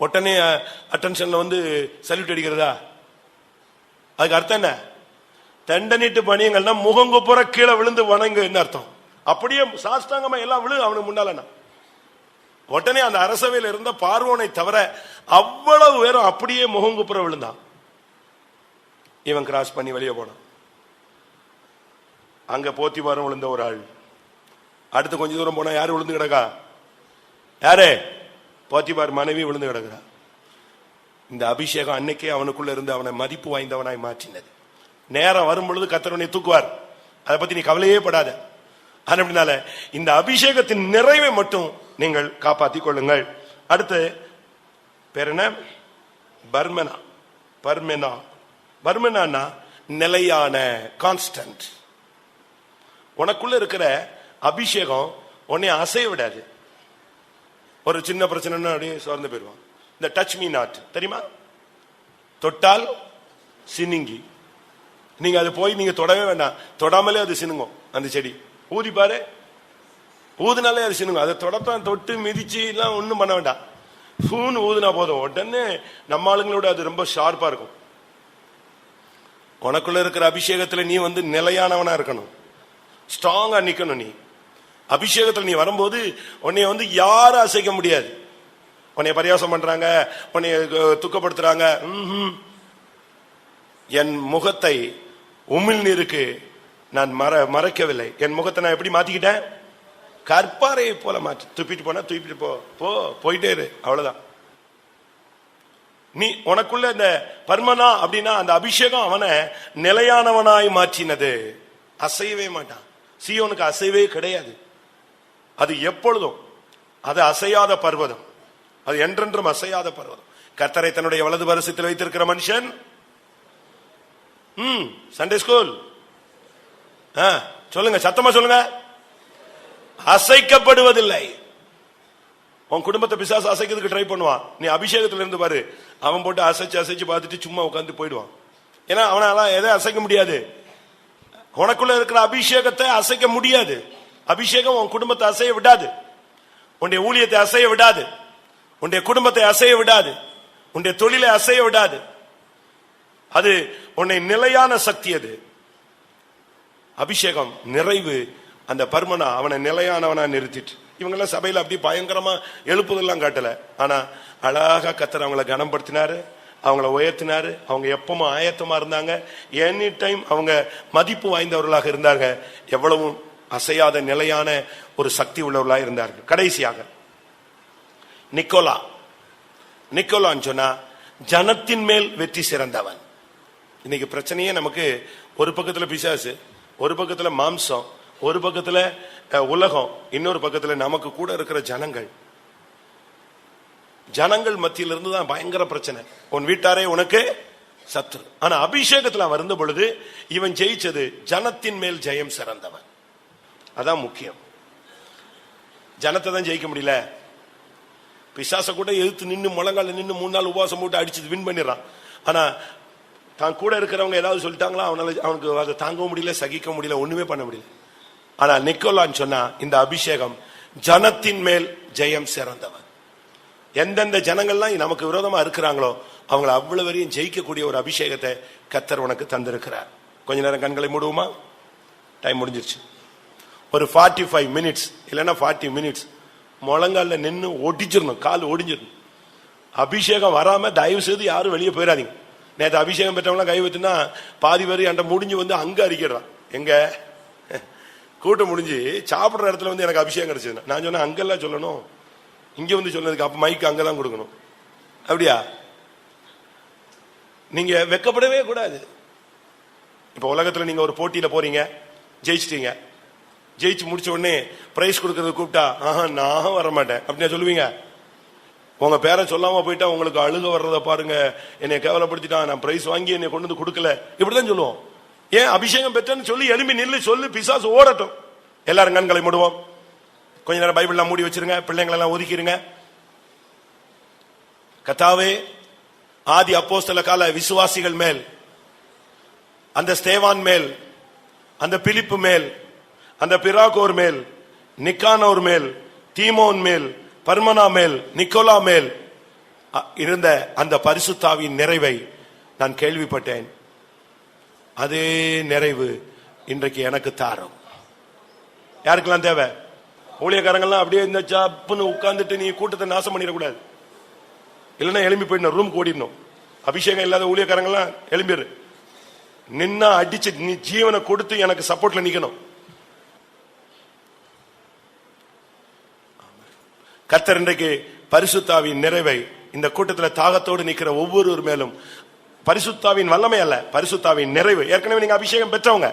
C: உடனே அட்டென்ஷன்ல சல்யூட் அடிக்கிறதா? அதுக்கு அர்த்தம் என்ன? தண்டனிட்டு பணியுங்கள்னா முகங்குப்புற கீழே விழுந்து வணங்கு என்ன அர்த்தம்? அப்படியே சாஷ்டாங்கமா எல்லாம் விழு அவனுக்கு முன்னால. உடனே அந்த அரசவையில் இருந்த பார்வோனை தவிர அவ்வளவு பேரும் அப்படியே முகங்குப்புற விழுந்தான். இவன் கிராஸ் பண்ணி வெளியே போனான். அங்க போத்திபாரும் விழுந்த ஒரு ஆள். அடுத்து கொஞ்ச தூரம் போனா யாரு விழுந்து கிடக்கா? யாரு? போத்திபார் மனைவி விழுந்து கிடக்குறா. இந்த அபிஷேகம் அன்னைக்கே அவனுக்குள்ள இருந்து அவனை மதிப்பு வாய்ந்தவனாய் மாற்றினது. நேரம் வரும் பொழுது கர்த்தர் உன்னை தூக்குவார். அதை பத்தி நீ கவலையே படாத. அதனால இந்த அபிஷேகத்தின் நிறைவை மட்டும் நீங்கள் காப்பாற்றிக் கொள்ளுங்கள். அடுத்து பேர் என்ன? பர்மனா. பர்மெனா. பர்மெனா நிலையான, கான்ஸ்டன்ட். உனக்குள்ள இருக்கிற அபிஷேகம் உன்னை அசைய விடாது. ஒரு சின்ன பிரச்சனை அப்படியே சோர்ந்து போயிடுவான். இந்த டச் மீ நாட் தெரியுமா? தொட்டால் சினுங்கி. நீங்க அது போய் நீங்க தொடவே வேண்டாம், தொடாமலே அது சினுங்கும். அந்த செடி ஊதி பாரு, ஊதுனாலே அது சினுங்கும். அதை தொடத்தான், தொட்டு மிதிச்சு எல்லாம் ஒன்றும் பண்ண வேண்டாம். பூன்னு ஊதுனா போதும், உடனே நம்ம ஆளுங்களோட அது ரொம்ப ஷார்ப்பா இருக்கும். உனக்குள்ள இருக்கிற அபிஷேகத்துல நீ நிலையானவனா இருக்கணும், ஸ்ட்ராங்கா நிக்கணும். நீ அபிஷேகத்துல நீ வரும்போது உன்னை யாரும் அசைக்க முடியாது. உன்னை பரியாசம் பண்றாங்க, உன்னை துக்கப்படுத்துறாங்க. என் முகத்தை உமிழ் நீருக்கு நான் மறைக்கவில்லை. என் முகத்தை நான் எப்படி மாத்திக்கிட்டேன்? கற்பாறையை போல மாற்றி. துப்பிட்டு போனா துப்பிட்டு போயிட்டே இரு, அவ்வளவுதான். நீ உனக்குள்ள இந்த பர்மனா அப்படின்னா அந்த அபிஷேகம் அவனை நிலையானவனாய் மாற்றினது. அசையவே மாட்டான். சீயோனுக்கு அசைவே கிடையாது. அது எப்பொழுதும் அது அசையாத பர்வதம், அது என்றென்றும் அசையாத பர்வதம். கர்த்தரை தன்னுடைய வலது பரிசத்தில் வைத்திருக்கிற மனுஷன் சண்டே ஸ்கூல் சொல்லுங்க, சத்தமா சொல்லுங்க, அசைக்கப்படுவதில்லை. உன் குடும்பத்தை பிசாசு அசைக்கிறதுக்கு ட்ரை பண்ணுவான். நீ அபிஷேகத்துல இருந்து பாரு, அவன் போட்டு அசைச்சு பார்த்துட்டு சும்மா உட்காந்து போயிடுவான். ஏன்னா அவனால எதை அசைக்க முடியாது. உனக்குள்ள இருக்கிற அபிஷேகத்தை அசைக்க முடியாது. அபிஷேகம் உன் குடும்பத்தை அசைய விடாது, உன்னுடைய ஊழியத்தை அசைய விடாது, உன்னுடைய குடும்பத்தை அசைய விடாது, உன்னுடைய தொழிலை அசைய விடாது. அது உன்னை நிலையான சக்தி. அது அபிஷேகம் நிறைவு. அந்த பர்மனா அவனை நிலையானவனா நிறுத்திட்டு. இவங்கெல்லாம் சபையில அப்படி பயங்கரமா எழுப்புதெல்லாம் காட்டல, ஆனா அழகா கர்த்தர் அவங்கள கனப்படுத்தினாரு, அவங்கள உயர்த்தினாரு. அவங்க எப்பவும் ஆயத்தமா இருந்தாங்க. எனி டைம் அவங்க மதிப்பு வாய்ந்தவர்களாக இருந்தாங்க. எவ்வளவு அசையாத நிலையான ஒரு சக்தி உள்ளவர்களாக இருந்தார்கள். கடைசியாக நிக்கோலா. நிக்கோலான்னு சொன்னா ஜனத்தின் மேல் வெற்றி சிறந்தவன். இன்னைக்கு பிரச்சனையே நமக்கு ஒரு பக்கத்துல பிசாசு, ஒரு பக்கத்துல மாம்சம், ஒரு பக்கத்துல உலகம், இன்னொரு பக்கத்துல நமக்கு கூட இருக்கிற ஜனங்கள். ஜனங்கள் மத்தியில இருந்து தான் பயங்கர பிரச்சனை. உன் வீட்டாரே உனக்கு சத்துரு. ஆனா அபிஷேகத்துல வந்த பொழுது இவன் ஜெயிச்சது ஜனத்தின் மேல் ஜெயம் சிறந்தவன். அதான் முக்கியம். ஜனத்தை தான் ஜெயிக்க முடியல. பிசாச கூட எதிர்த்து நின்று முழங்கால நின்று 3 நாள் உபவாசம் போட்டு அடிச்சு வின் பண்ணிடுறான். ஆனா தான் கூட இருக்கிறவங்க ஏதாவது சொல்லிட்டாங்களா, அவனுக்கு அதை தாங்க முடியல, சகிக்க முடியல, ஒண்ணுமே பண்ண முடியல. ஆனா நிக்கோலான்னு சொன்னா இந்த அபிஷேகம் ஜனத்தின் மேல் ஜெயம் சிறந்தவன். எந்தெந்த ஜனங்கள்லாம் நமக்கு விரோதமா இருக்கிறாங்களோ அவங்களை அவ்வளவு வரையும் ஜெயிக்கக்கூடிய ஒரு அபிஷேகத்தை கர்த்தர் உனக்கு தந்திருக்கிறார். கொஞ்ச நேரம் கண்களை மூடுவோமா? டைம் முடிஞ்சிருச்சு. ஒரு 45 மினிட்ஸ் இல்லைன்னா 40 மினிட்ஸ் முழங்கால நின்று ஒடிச்சிடணும், கால் ஒடிஞ்சிடணும். அபிஷேகம் வராம தயவு செய்து யாரும் வெளியே போயிடாதீங்க. நேற்று அபிஷேகம் பெற்றவங்களாம் கை வச்சுன்னா பாதி பேர் என்கிட்ட முடிஞ்சு வந்து அங்க அறிக்கிறான். எங்க கூட்டம் முடிஞ்சு சாப்பிடுற இடத்துல வந்து எனக்கு அபிஷேகம் கிடைச்சது. நான் சொன்னேன் அங்கெல்லாம் சொல்லணும், இங்க வந்து சொன்னதுக்கு அப்ப மைக்கு அங்கதான் கொடுக்கணும். அப்படியா? நீங்க வெக்கப்படவே கூடாது. இப்ப உலகத்துல நீங்க ஒரு போட்டியில போறீங்க, ஜெயிச்சிட்டீங்க. ஜெயிச்சு முடிச்ச உடனே பிரைஸ் கொடுக்கறது கூப்பிட்டா நான் வரமாட்டேன் அப்படின்னு சொல்லுவீங்க. உங்க பேரை சொல்லாம போயிட்டா உங்களுக்கு அழுக வர்றத பாருங்க, என்னை கேவலப்படுத்திட்டான், நான் பிரைஸ் வாங்கி என்னை கொண்டு வந்து கொடுக்கல, இப்படிதான் சொல்லுவோம். ஏன்? அபிஷேகம் பெற்றேன்னு சொல்லி எழுப்பி நில்லு, சொல்லு, பிசாசு ஓடட்டும். எல்லாரும் கண்களை மூடுவோம். கொஞ்ச நேரம் பைபிள்லாம் மூடி வச்சிருங்க, பிள்ளைங்களெல்லாம் ஒதுக்கிருங்க. கர்த்தாவே, ஆதி அப்போஸ்தல கால விசுவாசிகள் மேல், அந்த ஸ்தேவான் மேல், அந்த பிலிப்பு மேல், அந்த பிராகோர் மேல், நிக்கானோர் மேல், தீமோன் மேல், பர்மனா மேல், நிக்கோலா மேல் இருந்த அந்த பரிசுத்தாவின் நிறைவை நான் கேள்விப்பட்டேன். அதே நிறைவு இன்றைக்கு எனக்கு தாரும். யாருக்கெல்லாம் தேவை? ஊழியக்காரங்கள்லாம் அப்படியே இந்த சாப்புன்னு உட்கார்ந்துட்டு நீ கூட்டத்தை நாசம் பண்ணிடக்கூடாது. இல்லைன்னா எழும்பி போயிடணும், ரூம் ஓடிடணும். அபிஷேகம் இல்லாத ஊழியக்காரங்கள்லாம் எழும்பிடு, நின்னா அடிச்சு நீ ஜீவனை கொடுத்து எனக்கு சப்போர்ட்ல நிக்கணும். கர்த்தர் இன்றைக்கு பரிசுத்தாவின் நிறைவை இந்த கூட்டத்தில் தாகத்தோடு நிற்கிற ஒவ்வொருவர் மேலும், பரிசுத்தாவின் வல்லமை அல்ல, பரிசுத்தாவின் நிறைவு. ஏற்கனவே நீங்க அபிஷேகம் பெற்றவங்க,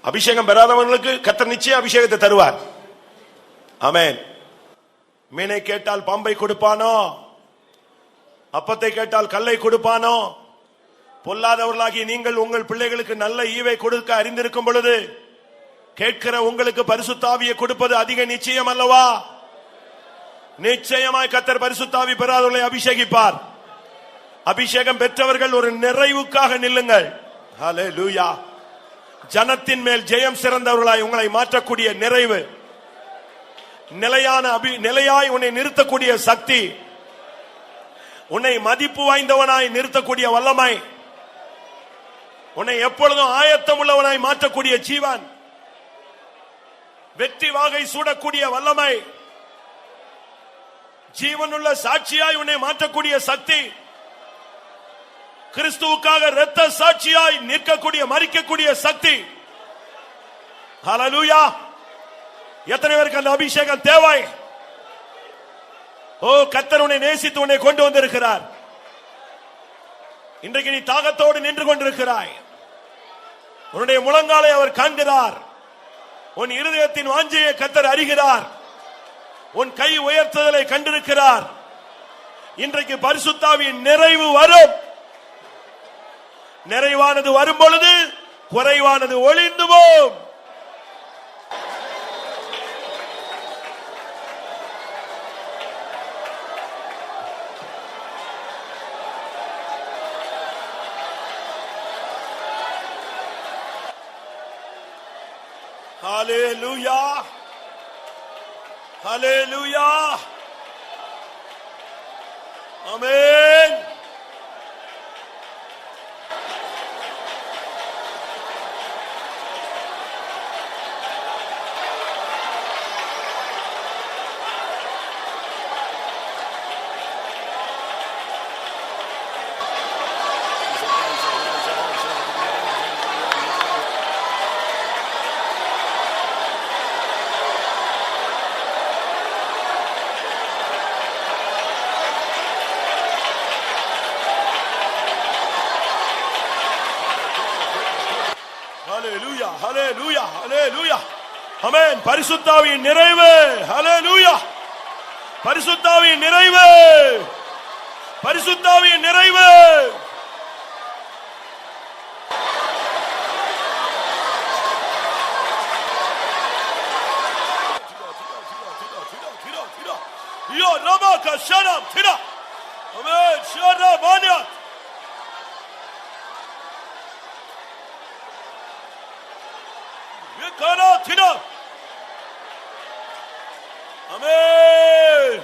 C: அபிஷேகம் பெறாதவங்களுக்கு கர்த்தர் நிச்சயம் அபிஷேகத்தை தருவார். ஆமென். மீனை கேட்டால் பாம்பை கொடுப்பானோ, அப்பத்தை கேட்டால் கல்லை கொடுப்பானோ? பொல்லாதவர்களாகி நீங்கள் உங்கள் பிள்ளைகளுக்கு நல்ல ஈவை கொடுக்க அறிந்திருக்கும் பொழுது கேட்கிற உங்களுக்கு பரிசுத்தாவியை கொடுப்பது அதிக நிச்சயம் அல்லவா? நிச்சயமாய் கர்த்தர் பரிசுத்தாவி பெறாதவர்களை அபிஷேகிப்பார். அபிஷேகம் பெற்றவர்கள் ஒரு நிறைவுக்காக நில்லுங்கள். ஹல்லேலூயா. ஜனத்தின் மேல் ஜெயம் சிறந்தவர்களாய் உங்களை மாற்றக்கூடிய நிறைவு, நிலையான நிலையாய் உன்னை நிறுத்தக்கூடிய சக்தி, உன்னை மதிப்பு வாய்ந்தவனாய் நிறுத்தக்கூடிய வல்லமை, உன்னை எப்பொழுதும் ஆயத்தம் உள்ளவனாய் மாற்றக்கூடிய ஜீவன், வெற்றி வாகை சூடக்கூடிய வல்லமை, ஜீவனுள்ள சாட்சியாய் உன்னை மாற்றக்கூடிய சக்தி, கிறிஸ்துவுக்காக இரத்த சாட்சியாய் நிற்கக்கூடிய மரிக்கக்கூடிய சக்தி. ஹல்லேலூயா. எத்தனை பேருக்கு அந்த அபிஷேகம் தேவை? ஓ, கர்த்தர் உன்னை நேசித்து உன்னை கொண்டு வந்திருக்கிறார். இன்றைக்கு நீ தாகத்தோடு நின்று கொண்டிருக்கிறாய். உன்னுடைய முழங்காலை அவர் காண்கிறார். உன் இருதயத்தின் வாஞ்சையை கர்த்தர் அறிகிறார். உன் கை உயர்த்துதலை கண்டிருக்கிறார். இன்றைக்கு பரிசுத்தாவின் நிறைவு வரும். நிறைவானது வரும் பொழுது குறைவானது ஒளிந்து போம். ஹல்லேலூயா, ஹல்லேலூயா, ஆமென். ஹல்லேலூயா, ஹல்லேலூயா, ஹல்லேலூயா, ஆமென். பரிசுத்தாவியின் நிறைவு. ஹல்லேலூயா. பரிசுத்தாவியின் நிறைவு, பரிசுத்தாவியின் நிறைவு. யோ ரமாக ஷரம் திரா. ஆமென். ஷரபானியா. காரா தினா. ஆமென்.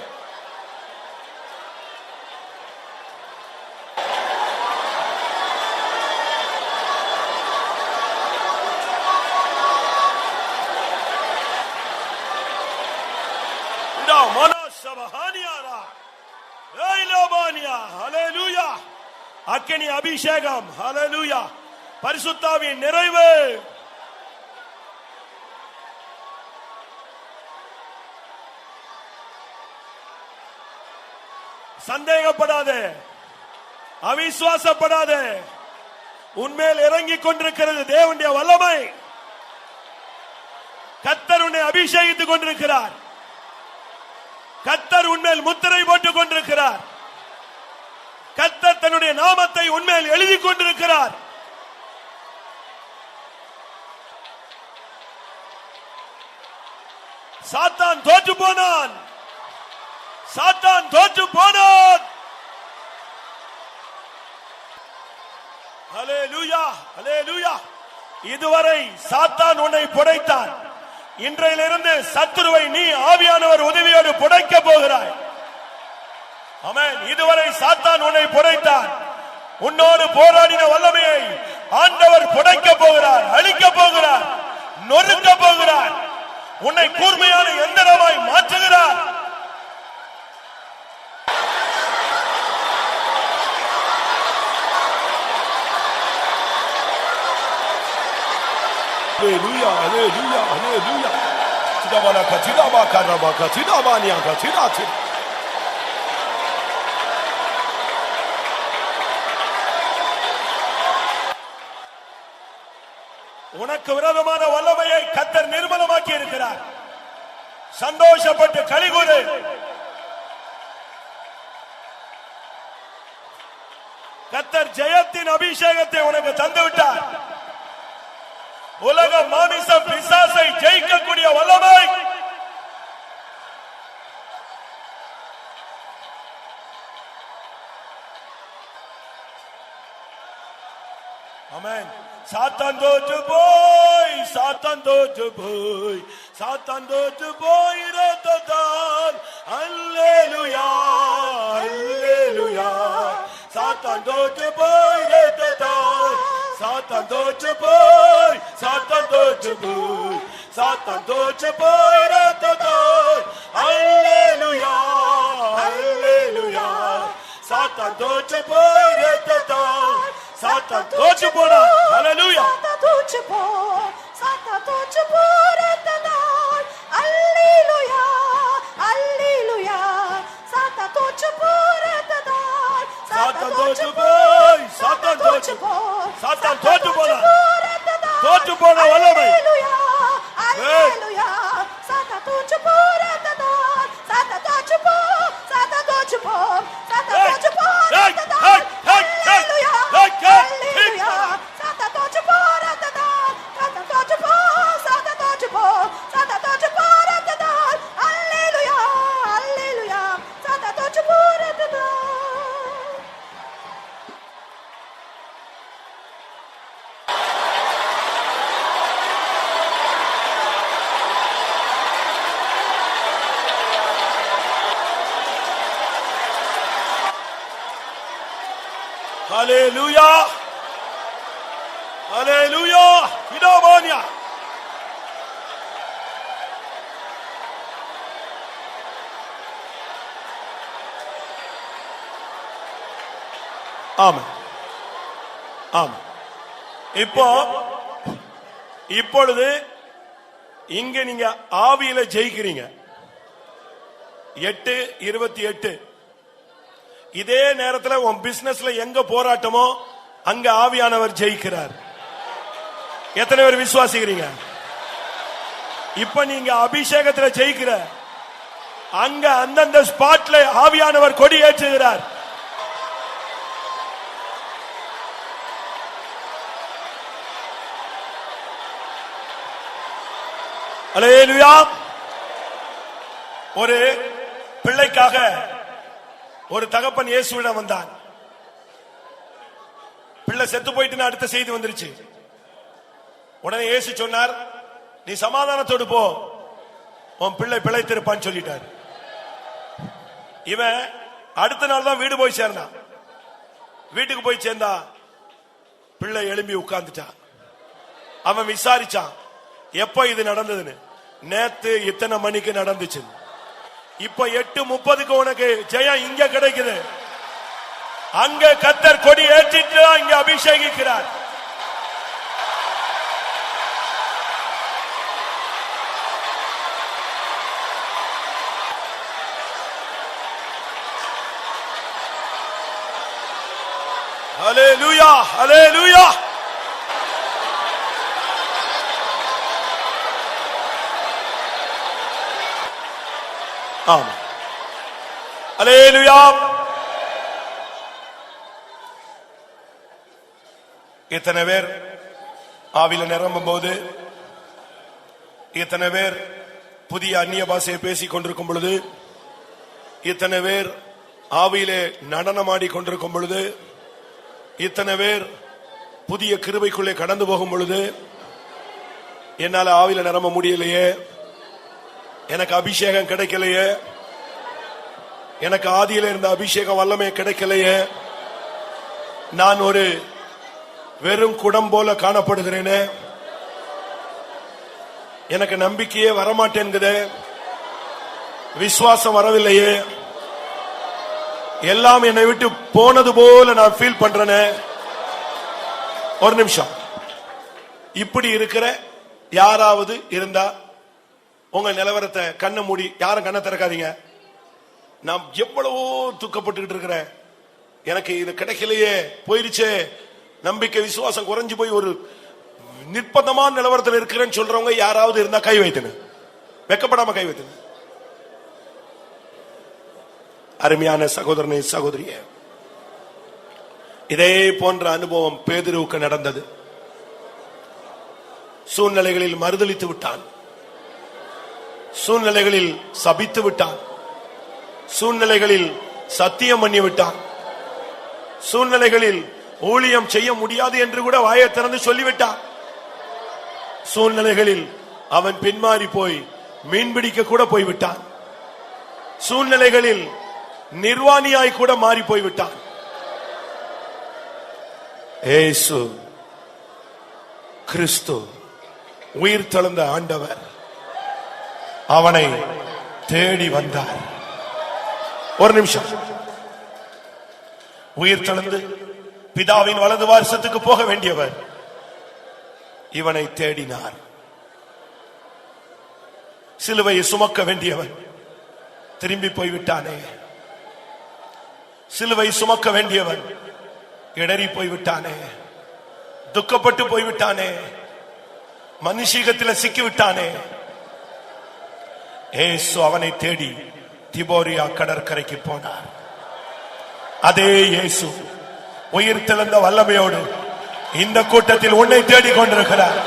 C: இதா மனசபஹானியாரா. ஏலோபானியா. ஹalleluya. அக்கினி அபிஷேகம். ஹalleluya. பரிசுத்த ஆவியின் நிறைவு. சந்தேகப்படாதே, அவிசுவாசப்படாதே. உன்மேல் இறங்கிக் கொண்டிருக்கிறது தேவனுடைய வல்லமை. கர்த்தர் உன்னை அபிஷேகித்துக் கொண்டிருக்கிறார். கர்த்தர் உன்மேல் முத்திரை போட்டுக் கொண்டிருக்கிறார். கர்த்தர் தன்னுடைய நாமத்தை உன்மேல் எழுதி கொண்டிருக்கிறார். சாத்தான் தோற்று போனான். சாத்தான் தோற்று போனான். ஹalleluya, ஹalleluya. இதுவரை சாத்தான் உன்னை புடைத்தான். இன்றையிலிருந்து சத்துருவை நீ ஆவியானவர் உதவியோடு புடைக்க போகிறாய். ஆமென். இதுவரை சாத்தான் உன்னை புடைத்தான். உன்னோடு போராடின வல்லமையை ஆண்டவர் புடைக்க போகிறார், அழிக்க போகிறார், நொறுக்க போகிறார். உன்னை கூர்மையான எந்திரமாய் மாற்றுகிறார். Hallelujah, hallelujah, hallelujah. Tidabala katidaba karaba katidaba niya katidati. உனக்கு விரோதமான வல்லமையை கர்த்தர் நிர்மலமாக்கி இருக்கிறார். சந்தோஷப்பட்டு களிகூரு. கர்த்தர் ஜெயத்தின் அபிஷேகத்தை உனக்கு தந்து விட்டார். உலக மாமிச பிசாசை ஜெயிக்கக்கூடிய வல்லமை. ஆமென். சாத்தான் தோற்று போய், சாத்தான் தோற்று போய், சாத்தான் தோற்று போய் இரத்தத்தால். அல்லேலூயா, அல்லேலூயா. சாத்தான் தோற்று போய் இரத்தத்தால். சாத்தான் தோற்று போய், சாத்தான் தோற்று போய், சாத்தான் தோற்று போய் இரத்தத்தால். அல்லேலூயா, அல்லேலூயா. சாத்தான் தோற்று போய் இரத்தத்தால். சாத்தான் தோற்று போனான். ஹalleluya.
A: சாத்தான் தோற்று போ, சாத்தான் தோற்று போறதனால். அல்லேலூயா, அல்லேலூயா. சாத்தான் தோற்று போறதனால்.
C: சாத்தான் தோற்று போய், சாத்தான் தோற்று போ. சாத்தான் தோற்று போனான். தோற்று போன வல்லமை.
A: அல்லேலூயா, அல்லேலூயா. சாத்தான் தோற்று போறதனால். சாத்தான் தோற்று போ, சாத்தான் தோற்று போ, சாத்தான் தோற்று போறதனால். அல்லேலூயா, அல்லேலூயா. சாத்தான் தோற்று போறதனால். சாத்தான் தோற்று போ, சாத்தான் தோற்று போ, சாத்தான் தோற்று போறதனால். அல்லேலூயா, அல்லேலூயா. சாத்தான் தோற்று போறதனால்.
C: Hallelujah. Hallelujah. Idamania. ஆமென். ஆமென். இப்பொழுது இங்க நீங்க ஆவியில ஜெயிக்கிறீங்க. 8:28. இதே நேரத்தில் உன் பிசினஸ்ல எங்க போராட்டமோ அங்க ஆவியானவர் ஜெயிக்கிறார். எத்தனை பேர் விசுவாசிக்கிறீங்க? இப்ப நீங்க அபிஷேகத்துல ஜெயிக்கிற அங்க அந்தந்த ஸ்பாட்ல ஆவியானவர் கொடி ஏற்றுகிறார். அல்லேலூயா. ஒரு பிள்ளைக்காக ஒரு தகப்பன் இயேசுவிடம் வந்தான். பிள்ளை செத்து போயிட்டு அடுத்த செய்தி வந்துருச்சு. உடனே இயேசு சொன்னார், நீ சமாதானத்தோடு போ, உன் பிள்ளை பிழைத்திருப்பான்னு சொல்லிட்டார். இவன் அடுத்த நாள் தான் வீடு போய் சேர்ந்தான். வீட்டுக்கு போய் சேர்ந்தா பிள்ளை எழும்பி உட்கார்ந்துட்டான். அவன் விசாரிச்சான் எப்ப இது நடந்ததுன்னு. நேத்து இத்தனை மணிக்கு நடந்துச்சு. இப்ப 8:30 உனக்கு ஜெயம் இங்க கிடைக்குது. அங்க கர்த்தர் கொடி ஏற்றிட்டு இங்க அபிஷேகிக்கிறார். ஹல்லேலூயா, ஹல்லேலூயா. ஆமென், ஹல்லேலூயா. இத்தனை பேர் ஆவில நிரம்பும் போது, இத்தனை பேர் புதிய அந்நிய பாஷையை பேசிக் கொண்டிருக்கும் பொழுது, இத்தனை பேர் ஆவியிலே நடனமாடி கொண்டிருக்கும் பொழுது, இத்தனை பேர் புதிய கிருபைக்குள்ளே கடந்து போகும் பொழுது என்னால ஆவியில நிரம்ப முடியலையே, எனக்கு அபிஷேகம் கிடைக்கலையே, எனக்கு ஆதியில இருந்த அபிஷேகம் வல்லமே கிடைக்கலையே, நான் ஒரு வெறும் குடம் போல காணப்படுகிறேனே, எனக்கு நம்பிக்கையே வரமாட்டேங்குதே, விசுவாசம் வரவில்லையே, எல்லாம் என்னை விட்டு போனது போல நான் ஃபீல் பண்றேனே. ஒரு நிமிஷம், இப்படி இருக்கிற யாராவது இருந்தா உங்க நிலவரத்தை கண்ணை மூடி, யாரும் கண்ணை திறக்காதீங்க. நான் எவ்வளவோ துக்கப்பட்டு இருக்கிறேன், எனக்கு இது கிடைக்கலையே, போயிருச்சே, நம்பிக்கை விசுவாசம் குறைஞ்சு போய் ஒரு நிர்பந்தமான நிலவரத்தில் இருக்கிறேன்னு சொல்றவங்க யாராவது இருந்தா கை வைத்துங்க, வெக்கப்படாம கை வைத்துங்க. அருமையான சகோதரனே, சகோதரியே, இதே போன்ற அனுபவம் பேதுருவுக்கு நடந்தது. சூழ்நிலைகளில் மறுதலித்து விட்டான், சூழ்நிலைகளில் சபித்து விட்டான், சூழ்நிலைகளில் சத்தியம் பண்ணி விட்டான், சூழ்நிலைகளில் ஊழியம் செய்ய முடியாது என்று கூட வாயை திறந்து சொல்லிவிட்டான். சூழ்நிலைகளில் அவன் பின்மாறி போய் மீன்பிடிக்க கூட போய்விட்டான். சூழ்நிலைகளில் நிர்வாணியாய் கூட மாறி போய்விட்டான். ஏசு கிறிஸ்து உயிர் தெழுந்த ஆண்டவர் அவனை தேடி வந்தார். ஒரு நிமிஷம், உயிர் தெழுந்து பிதாவின் வலது வாரிசத்துக்கு போக வேண்டியவர் இவனை தேடினார். சிலுவையை சுமக்க வேண்டியவன் திரும்பி போய்விட்டானே, சிலுவை சுமக்க வேண்டியவன் இடறி போய்விட்டானே, துக்கப்பட்டு போய்விட்டானே, மனுஷீகத்தில் சிக்கிவிட்டானே. ஏசு அவனை தேடி திபோரியா கடற்கரைக்கு போனார். அதே இயேசு உயிர் தெழுந்த வல்லமையோடு இந்த கூட்டத்தில் உன்னை தேடிக் கொண்டிருக்கிறார்.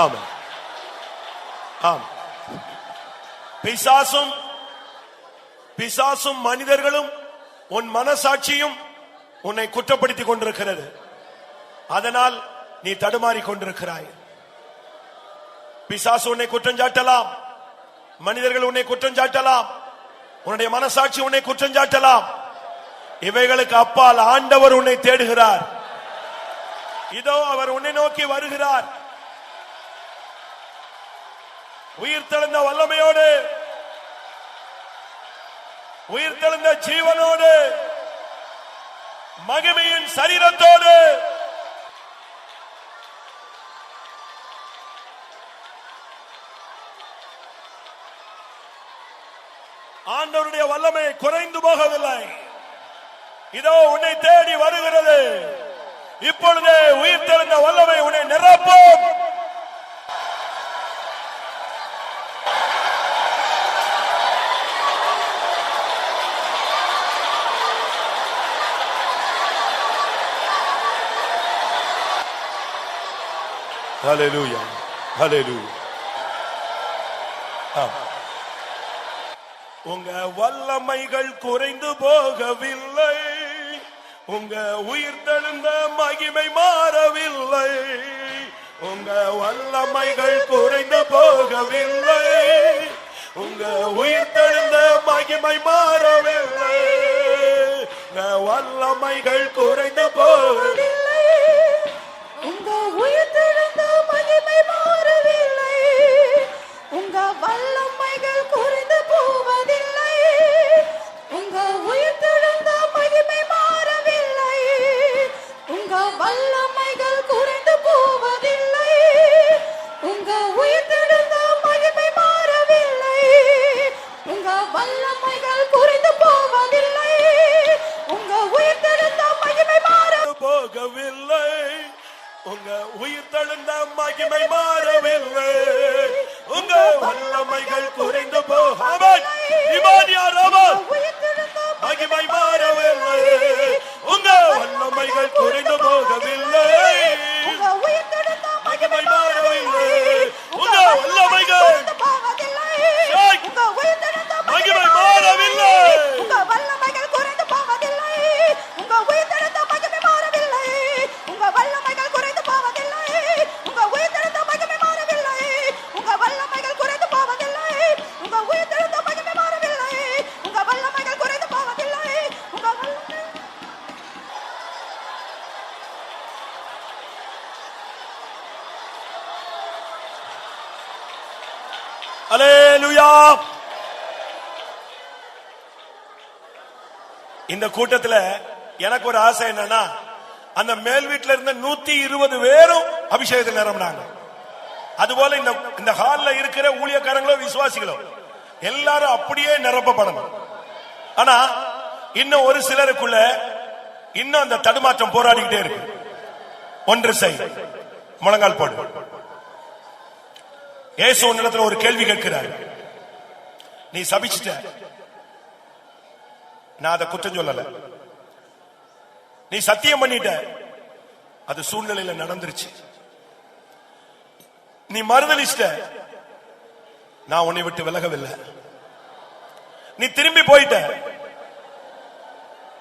C: ஆமென், ஆம். பிசாசும் மனிதர்களும் உன் மனசாட்சியும் உன்னை குற்றப்படுத்திக் கொண்டிருக்கிறது. அதனால் நீ தடுமாறி கொண்டிருக்கிறாய். பிசாசு உன்னை குற்றம் சாட்டலாம், மனிதர்கள் உன்னை குற்றம் சாட்டலாம், உன்னுடைய மனசாட்சி உன்னை குற்றம் சாட்டலாம். இவைகளுக்கு அப்பால் ஆண்டவர் உன்னை தேடுகிறார். இதோ அவர் உன்னை நோக்கி வருகிறார். உயிர் தெழுந்த வல்லமையோடு, உயிர் தெழுந்த ஜீவனோடு, மகிமையின் சரீரத்தோடு ஆண்டவருடைய வல்லமை குறைந்து போகவில்லை. இதோ உன்னை தேடி வருகிறது. இப்பொழுதே உயிர் தெழுந்த வல்லமை உன்னை நிரப்பும். ஹல்லேலூயா, ஹல்லேலூயா. உங்க வல்லமைகள் குறைந்து போகவில்லை, உங்க உயிர்த்தெழுந்த மகிமை மாறவில்லை. உங்க வல்லமைகள் குறைந்து போகவில்லை, உங்க உயிர்த்தெழுந்த மகிமை மாறவில்லை. வல்லமைகள் குறைந்து போகவில்லை,
A: உங்க உயிர்த்தெழுந்த மகிமை மாறவில்லை. உங்க வல்லமைகள் குறைந்து போவதில்லை, உங்க உயிர்த்தெழுந்த மகிமை மாறவில்லை. உங்க வல்லமைகள் குறைந்து போவதில்லை, உங்க உயிர்த்தெழுந்த மகிமை மாறவில்லை. உங்க வல்லமைகள் குறைந்து போவதில்லை, உங்க உயிர்த்தெழுந்த மகிமை மாற
C: போகவில்லை. உங்க உயிர்த்தெழுந்த மகிமை மாறவில்லை, உங்க வல்லமைகள் குறைந்து மகிமை மாறவில்லை. உங்க வல்லமைகள் குறைந்து போகவில்லை, மகிமை மாறவில்லை. உங்க வல்லமைகள் மகிமை மாறவில்லை,
A: உங்க வல்லமைகள் குறைந்து போவதில்லை. உங்க உயிர்த்தெழுந்த மகிமை மாறவில்லை, உங்க வல்லமைகள் குறைந்து போவதில்லை. உங்க உயிர்த்தெழுந்த மகிமை மாறவில்லை, உங்க வல்லமைகள் குறைந்து போவதில்லை. உங்க உயிர்த்தெழுந்த மகிமை மாறவில்லை, உங்க வல்லமைகள் குறைந்து போவதில்லை. உங்க
C: அல்லேலூயா. இந்த கூட்டத்துல எனக்கு ஒரு ஆசை என்னன்னா, அந்த மேல் வீட்டுல இருந்த 120 பேரும் அபிஷேகத்தில் நிரம்பினாங்க. அதுபோல இந்த ஹால்ல இருக்கிற ஊழியக்காரங்களோ விசுவாசிகளோ எல்லாரும் அப்படியே நிரப்பப்படணும். ஆனா இன்னும் ஒரு சிலருக்குள்ள இன்னும் அந்த தடுமாற்றம் போராடிக்கிட்டே இருக்கு. ஒன்று செய், முழங்கால் போடு. இயேசு உன்னிடத்துல ஒரு கேள்வி கேட்கிறார். நீ சபிச்சிட்ட, நான் அதை குற்றம் சொல்லல. நீ சத்தியம் பண்ணிட்ட, அது சூழ்நிலையில நடந்துருச்சு. நீ மறுதலிச்சிட்ட, நான் உன்னை விட்டு விலகவில்லை. நீ திரும்பி போயிட்ட,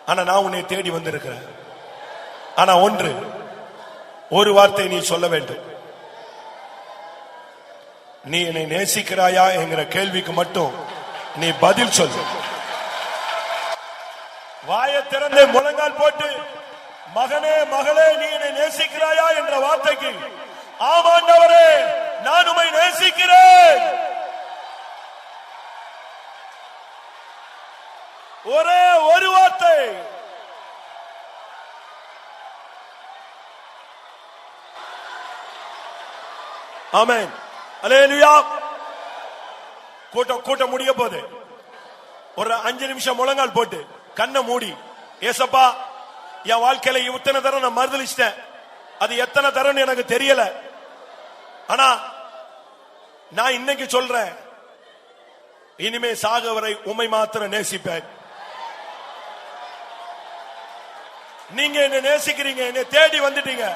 C: ஆனா நான் உன்னை தேடி வந்திருக்கிறேன். ஆனா ஒரு வார்த்தை நீ சொல்ல வேண்டும். நீ என்னை நேசிக்கிறாயா என்கிற கேள்விக்கு மட்டும் நீ பதில் சொல்லு. வாயை திறந்து முழங்கால் போட்டு, மகனே மகளே நீ என்னை நேசிக்கிறாயா என்ற வார்த்தைக்கு ஆமாண்டவரே நான் உம்மை நேசிக்கிறேன், ஒரே ஒரு வார்த்தை. ஆமென், அல்லேலூயா. கூட்டம் முடிய போது ஒரு 5 நிமிஷம் முழங்கால் போட்டு கண்ணை மூடி, ஏசப்பா என் வாழ்க்கையில இத்தனை தரம் நான் மறுதலிச்சிட்டேன், அது எத்தனை தரம் எனக்கு தெரியல. ஆனா நான் இன்னைக்கு சொல்றேன், இனிமே சாக வரை உம்மை மாத்திரம் நேசிப்பேன். நீங்க என்ன நேசிக்கிறீங்க, என்னை தேடி வந்துட்டீங்க.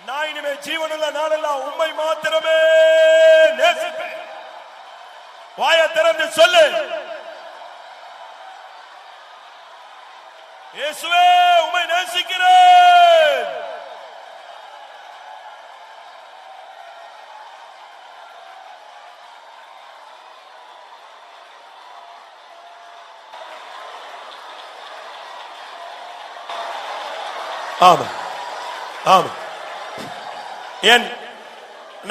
C: நான் இனிமே ஜீவனுள்ள நாளெல்லாம் உம்மை மாத்திரமே நேசிப்பேன். வாயை திறந்து சொல்லு, இயேசுவே உம்மை நேசிக்கிறேன். ஆமா ஆமா. ஏன்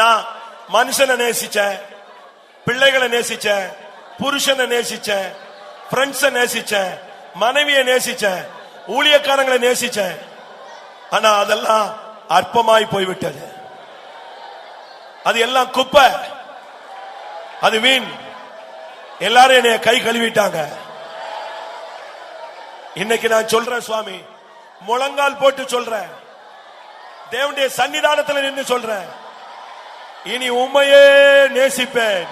C: நான் மனுஷனை நேசிச்சேன், பிள்ளைகளை நேசிச்சேன், புருஷனை நேசிச்சேன், ஃப்ரெண்ட்ஸை நேசிச்சேன், மனைவியை நேசிச்சேன், ஊழியக்காரங்களை நேசிச்சேன். ஆனா அதெல்லாம் அற்பமாய் போய்விட்டது. அது எல்லாம் குப்பை, அது வீண். எல்லாரும் என்னைய கை கழுவிட்டாங்க. இன்னைக்கு நான் சொல்றேன் சுவாமி, முழங்கால் போட்டு சொல்றேன், தேவனுடைய சன்னிதானத்தில் நின்று சொல்றேன், இனி உம்மையே நேசிப்பேன்.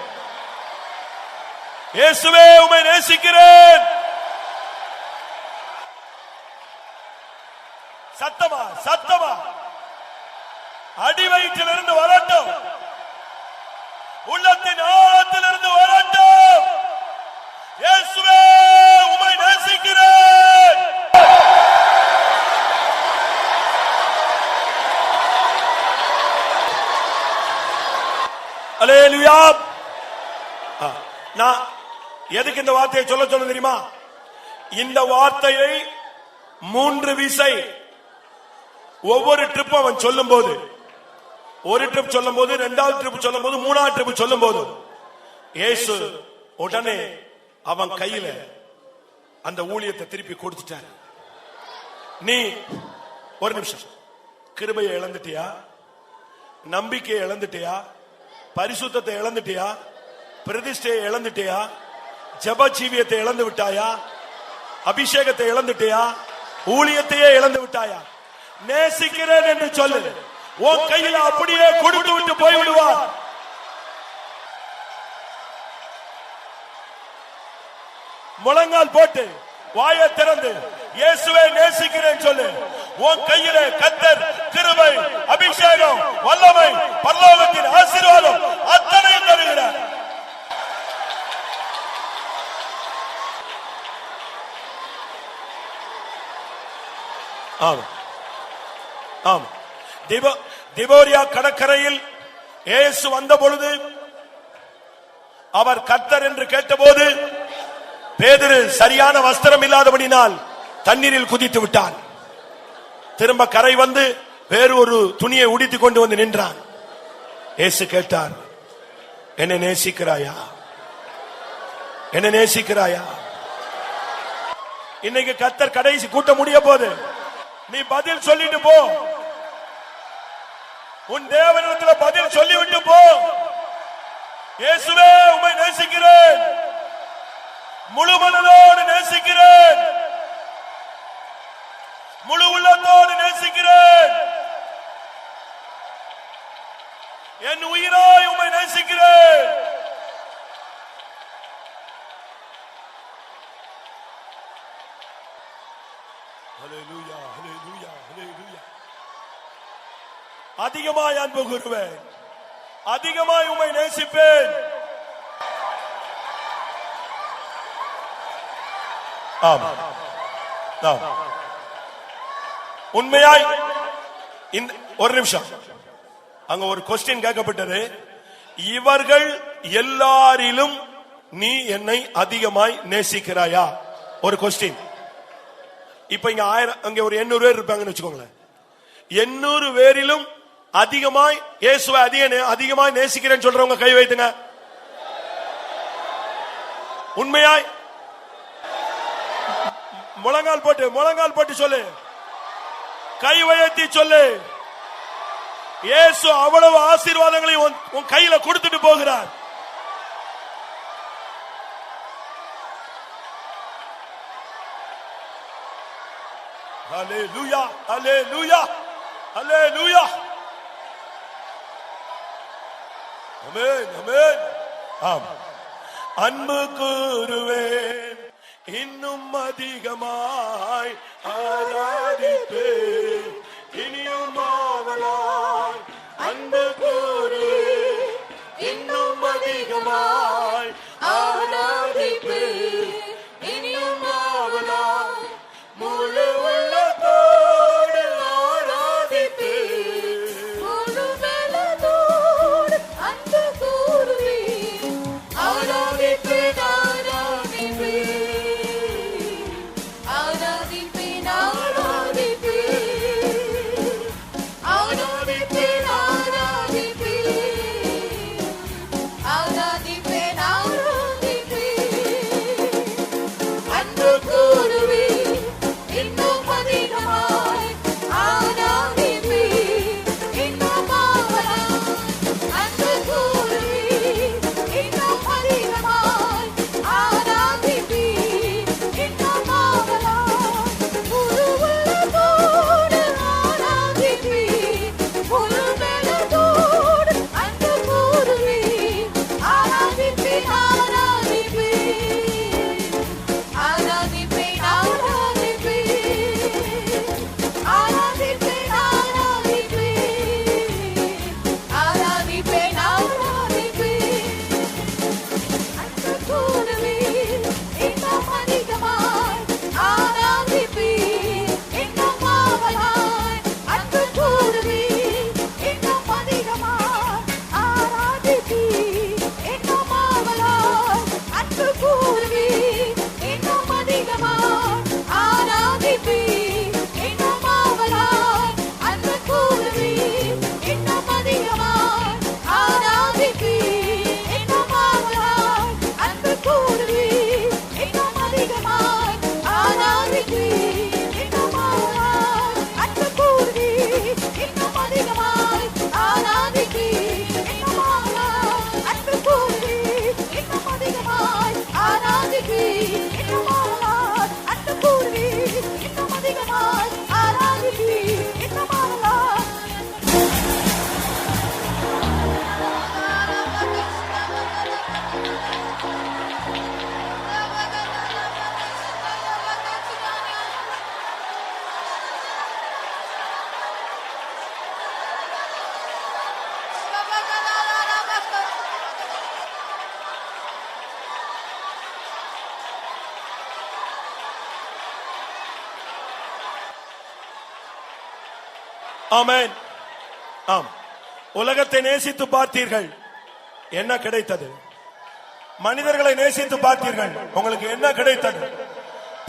C: இயேசுவே உம்மை நேசிக்கிறேன். சத்தமா சத்தமா அடி வயிற்றிலிருந்து வரட்டும், உள்ளத்தின் ஆழத்திலிருந்து வரட்டும். இயேசுவே உம்மை நேசிக்கிறேன். அல்லேலூயா. நான் எதுக்கு இந்த வார்த்தையை சொல்ல சொன்ன தெரியுமா? இந்த வார்த்தையை 3 விசை ஒவ்வொரு ட்ரிப் அவன் சொல்லும் போது, ஒரு ட்ரிப் சொல்லும் போது, 2வது ட்ரிப் சொல்லும் போது, 3வது ட்ரிப் சொல்லும் போது இயேசு உடனே அவன் கையில அந்த ஊழியத்தை திருப்பி கொடுத்துட்டார். நீ ஒரு நிமிஷம், கிருபையை இழந்துட்டியா? நம்பிக்கையை இழந்துட்டியா? பரிசுத்தத்தை இழந்துட்டியா? பிரதிஷ்டையை இழந்துட்டியா? ஜெப ஜீவியத்தை இழந்து விட்டாயா? அபிஷேகத்தை இழந்துட்டியா? ஊழியத்தையே இழந்து விட்டாயா? நேசிக்கிறேன் என்று சொல்லு. உன் கையில அப்படியே கொடுத்து விட்டு போய்விடுவார். முழங்கால் போட்டு வாயை திறந்து இயேசுவை நேசிக்கிறேன் சொல்லு. உன் கையில கர்த்தர் கிருபை, அபிஷேகம், வல்லமை, பரலோகத்தின் ஆசீர்வாதம் அத்தனையும் தருகிறார். ஆமா ஆமா. திபோரியா கடற்கரையில் இயேசு வந்த பொழுது அவர் கர்த்தர் என்று கேட்டபோது பேதுரு சரியான வஸ்திரம் இல்லாதபடினால் தண்ணீரில் குதித்து விட்டான். திரும்ப கரை வந்து வேறு ஒரு துணியை உடுத்திக் கொண்டு வந்து நின்றான். இயேசு கேட்டார், என்னை நேசிக்கிறாயா? என்னை நேசிக்கிறாயா? இன்னைக்கு கர்த்தர் கடைசி கூட்டம் முடிய போது நீ பதில் சொல்லிட்டு போ. உன் தேவனிடத்தில் பதில் சொல்லிவிட்டு போ. இயேசுவே உம்மை நேசிக்கிறேன், முழு மனதோடு நேசிக்கிறேன், முழு உள்ளத்தோடு நேசிக்கிறேன், என் உயிராய் உம்மை நேசிக்கிறேன். ஹல்லேலூயா, ஹல்லேலூயா, ஹல்லேலூயா. அதிகமாய் அன்பு கூறுவேன், அதிகமாய் உம்மை நேசிப்பேன். உண்மையாய் ஒரு நிமிஷம், அங்க ஒரு கொஸ்டின் கேட்கப்பட்டது. இவர்கள் எல்லாரிலும் நீ என்னை அதிகமாய் நேசிக்கிறாயா? ஒரு கொஸ்டின். இப்ப இங்க 1000, அங்க ஒரு 800 பேர் இருப்பாங்கன்னு வச்சுக்கோங்களேன். 800 பேரிலும் அதிகமாய் இயேசுவை அதிகமாய் நேசிக்கிறேன்னு சொல்றவங்க கை வைத்துங்க. உண்மையாய் முழங்கால் போட்டு சொல்லு, கை உயர்த்தி சொல்லு. இயேசு அவ்வளவு ஆசீர்வாதங்களை உன் கையில கொடுத்துட்டு போகிறார். ஹல்லேலூயா, ஹல்லேலூயா, ஹல்லேலூயா. ஆமென், ஆமென். ஆம். அன்பு கூறுவேன், இன்னும் அதிகமாய் ஆராதிப்பேன், இனியும் ஆவலாய் அன்பு கூறுவேன், இன்னும் அதிகமாய் ஆராதிப்பேன், இனியும் ஆவலாய் முழு உள்ளத்தோடு ஆராதிப்பேன்,
A: முழு மனதோடு அன்பு கூறுவேன், ஆராதிப்பேன், ஆராதிப்பேன், ஆராதிப்பேன், ஆராதிப்பேன், ஆராதிப்பேன், ஆராதிப்பேன், ஆராதிப்பேன்,
C: ஆமென். ஆம், உலகத்தை நேசித்து பார்த்தீர்கள், என்ன கிடைத்தது? மனிதர்களை நேசித்து பார்த்தீர்கள், உங்களுக்கு என்ன கிடைத்தது?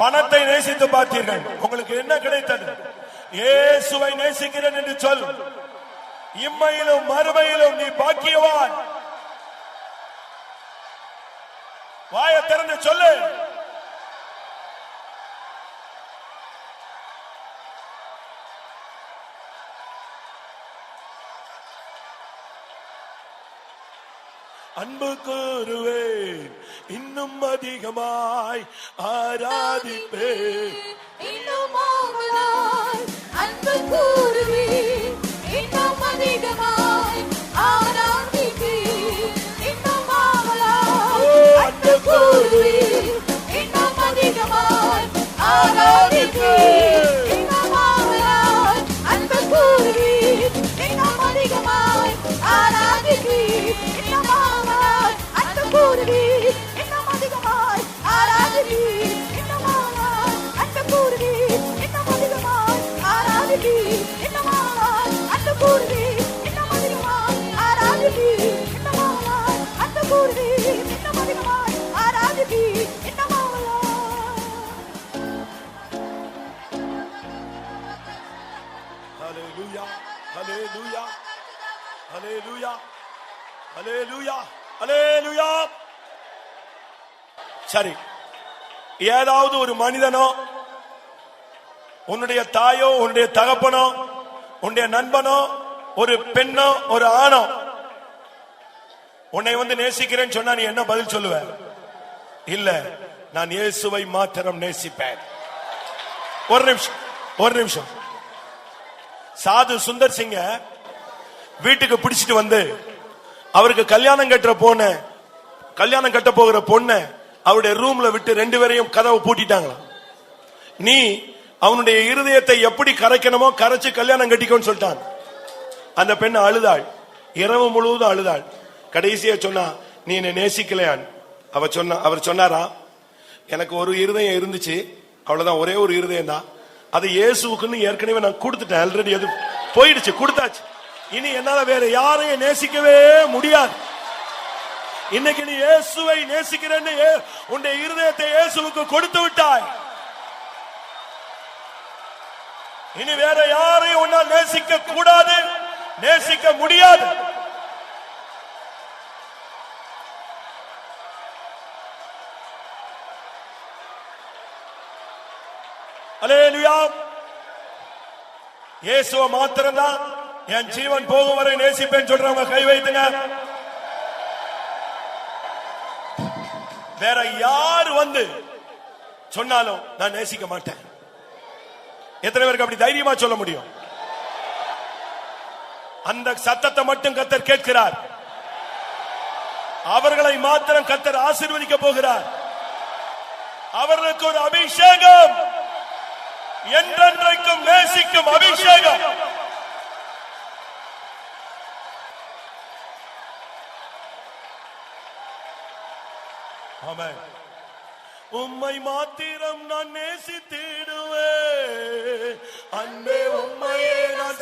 C: பணத்தை நேசித்து பார்த்தீர்கள், உங்களுக்கு என்ன கிடைத்தது? இயேசுவை நேசிக்கிறேன் என்று சொல், இம்மையிலும் மறுமையிலும் நீ பாக்கியவான். வாயை திறந்து சொல்லு. அன்பு கூறுவேன், இன்னும் அதிகமாய் ஆராதிப்பேன்.
A: இன்னும் ஆவலாய் அன்பு கூறுவேன், இன்னும் அதிகமாய் ஆராதிப்பேன். இன்னும் ஆவலாய் அன்பு கூறுவேன், இன்னும் அதிகமாய் ஆராதிப்பேன். இன்னும் ஆவலாய் அன்பு கூறுவேன், இன்னும் அதிகமாய் ஆராதிப்பேன். இன்னும் ஆவலாய் அன்பு கூறுவேன், இன்னும் அதிகமாய் ஆராதிப்பேன். இன்னும் ஆவலாய் அன்பு கூறுவேன், இன்னும் அதிகமாய் ஆராதிப்பேன். இன்னும் ஆவலாய் அன்பு கூறுவேன், இன்னும் அதிகமாய் ஆராதிப்பேன். இன்னும் ஆவலாய் அன்பு கூறுவேன், இன்னும் அதிகமாய் ஆராதிப்பேன். இன்னும் ஆவலாய்.
C: ஹல்லேலூயா, ஹல்லேலூயா, ஹல்லேலூயா, ஹல்லேலூயா, ஹல்லேலூயா. சரி, ஏதாவது ஒரு மனிதனோ, உன்னுடைய தாயோ, உன்னுடைய தகப்பனோ, உன்னுடைய நண்பனோ, ஒரு பெண்ணோ, ஒரு ஆணோ உன்னை வந்து நேசிக்கிறேன்னு சொன்னா நீ என்ன பதில் சொல்லுவ? இல்ல, நான் இயேசுவை மாத்திரம் நேசிப்பேன். ஒரு நிமிஷம், ஒரு நிமிஷம். சாது சுந்தர் சிங்க வீட்டுக்கு பிடிச்சிட்டு வந்து அவருக்கு கல்யாணம் கட்ட போகிற பொண்ண அவருடைய ரூம்ல விட்டு 2 பேரையும் கதவை பூட்டிட்டாங்க. நீ அவனுடைய இருதயத்தை எப்படி கரைக்கணுமோ கரைச்சு கல்யாணம் கட்டிக்கோன்னு சொல்லிட்டான். அந்த பெண் அழுதாள், இரவு முழுவதும் அழுதாள். கடைசியா சொன்னா, நீ என்னை நேசிக்கலையான். அவர் சொன்னாரா, எனக்கு ஒரு இருதயம் இருந்துச்சு, அவ்வளவுதான், ஒரே ஒரு இருதயம் தான், அது இயேசுக்குன்னு ஏற்கனவே நான் கொடுத்துட்டேன், ஆல்ரெடி அது போயிடுச்சு, கொடுத்தாச்சு. இனி என்னால வேற யாரையும் நேசிக்கவே முடியாது. இன்னைக்கு நீ இயேசுவை நேசிக்கிறேன்னு உன்னுடைய இருதயத்தை இயேசுவுக்கு கொடுத்து விட்டாய். இனி வேற யாரையும் உன்னால் நேசிக்க கூடாது, நேசிக்க முடியாது. அல்லேலூயா. இயேசுவை மாத்திரம்தான் என் ஜீவன் போகும் வரை நேசிப்பேன் சொல்றவங்க கை வைத்துங்க. வேற யார் வந்து சொன்னாலும் நான் நேசிக்க மாட்டேன். எத்தனை பேருக்கு அப்படி தைரியமா சொல்ல முடியும்? அந்த சத்தத்தை மட்டும் கர்த்தர் கேட்கிறார். அவர்களை மாத்திரம் கர்த்தர் ஆசீர்வதிக்க போகிறார். அவர்களுக்கு ஒரு அபிஷேகம், என்றென்றைக்கும் நேசிக்கும் அபிஷேகம். ஆமென். உம்மை மாத்திரம் நான் நேசித்திடுவேன், அன்பே உம்மையே நான்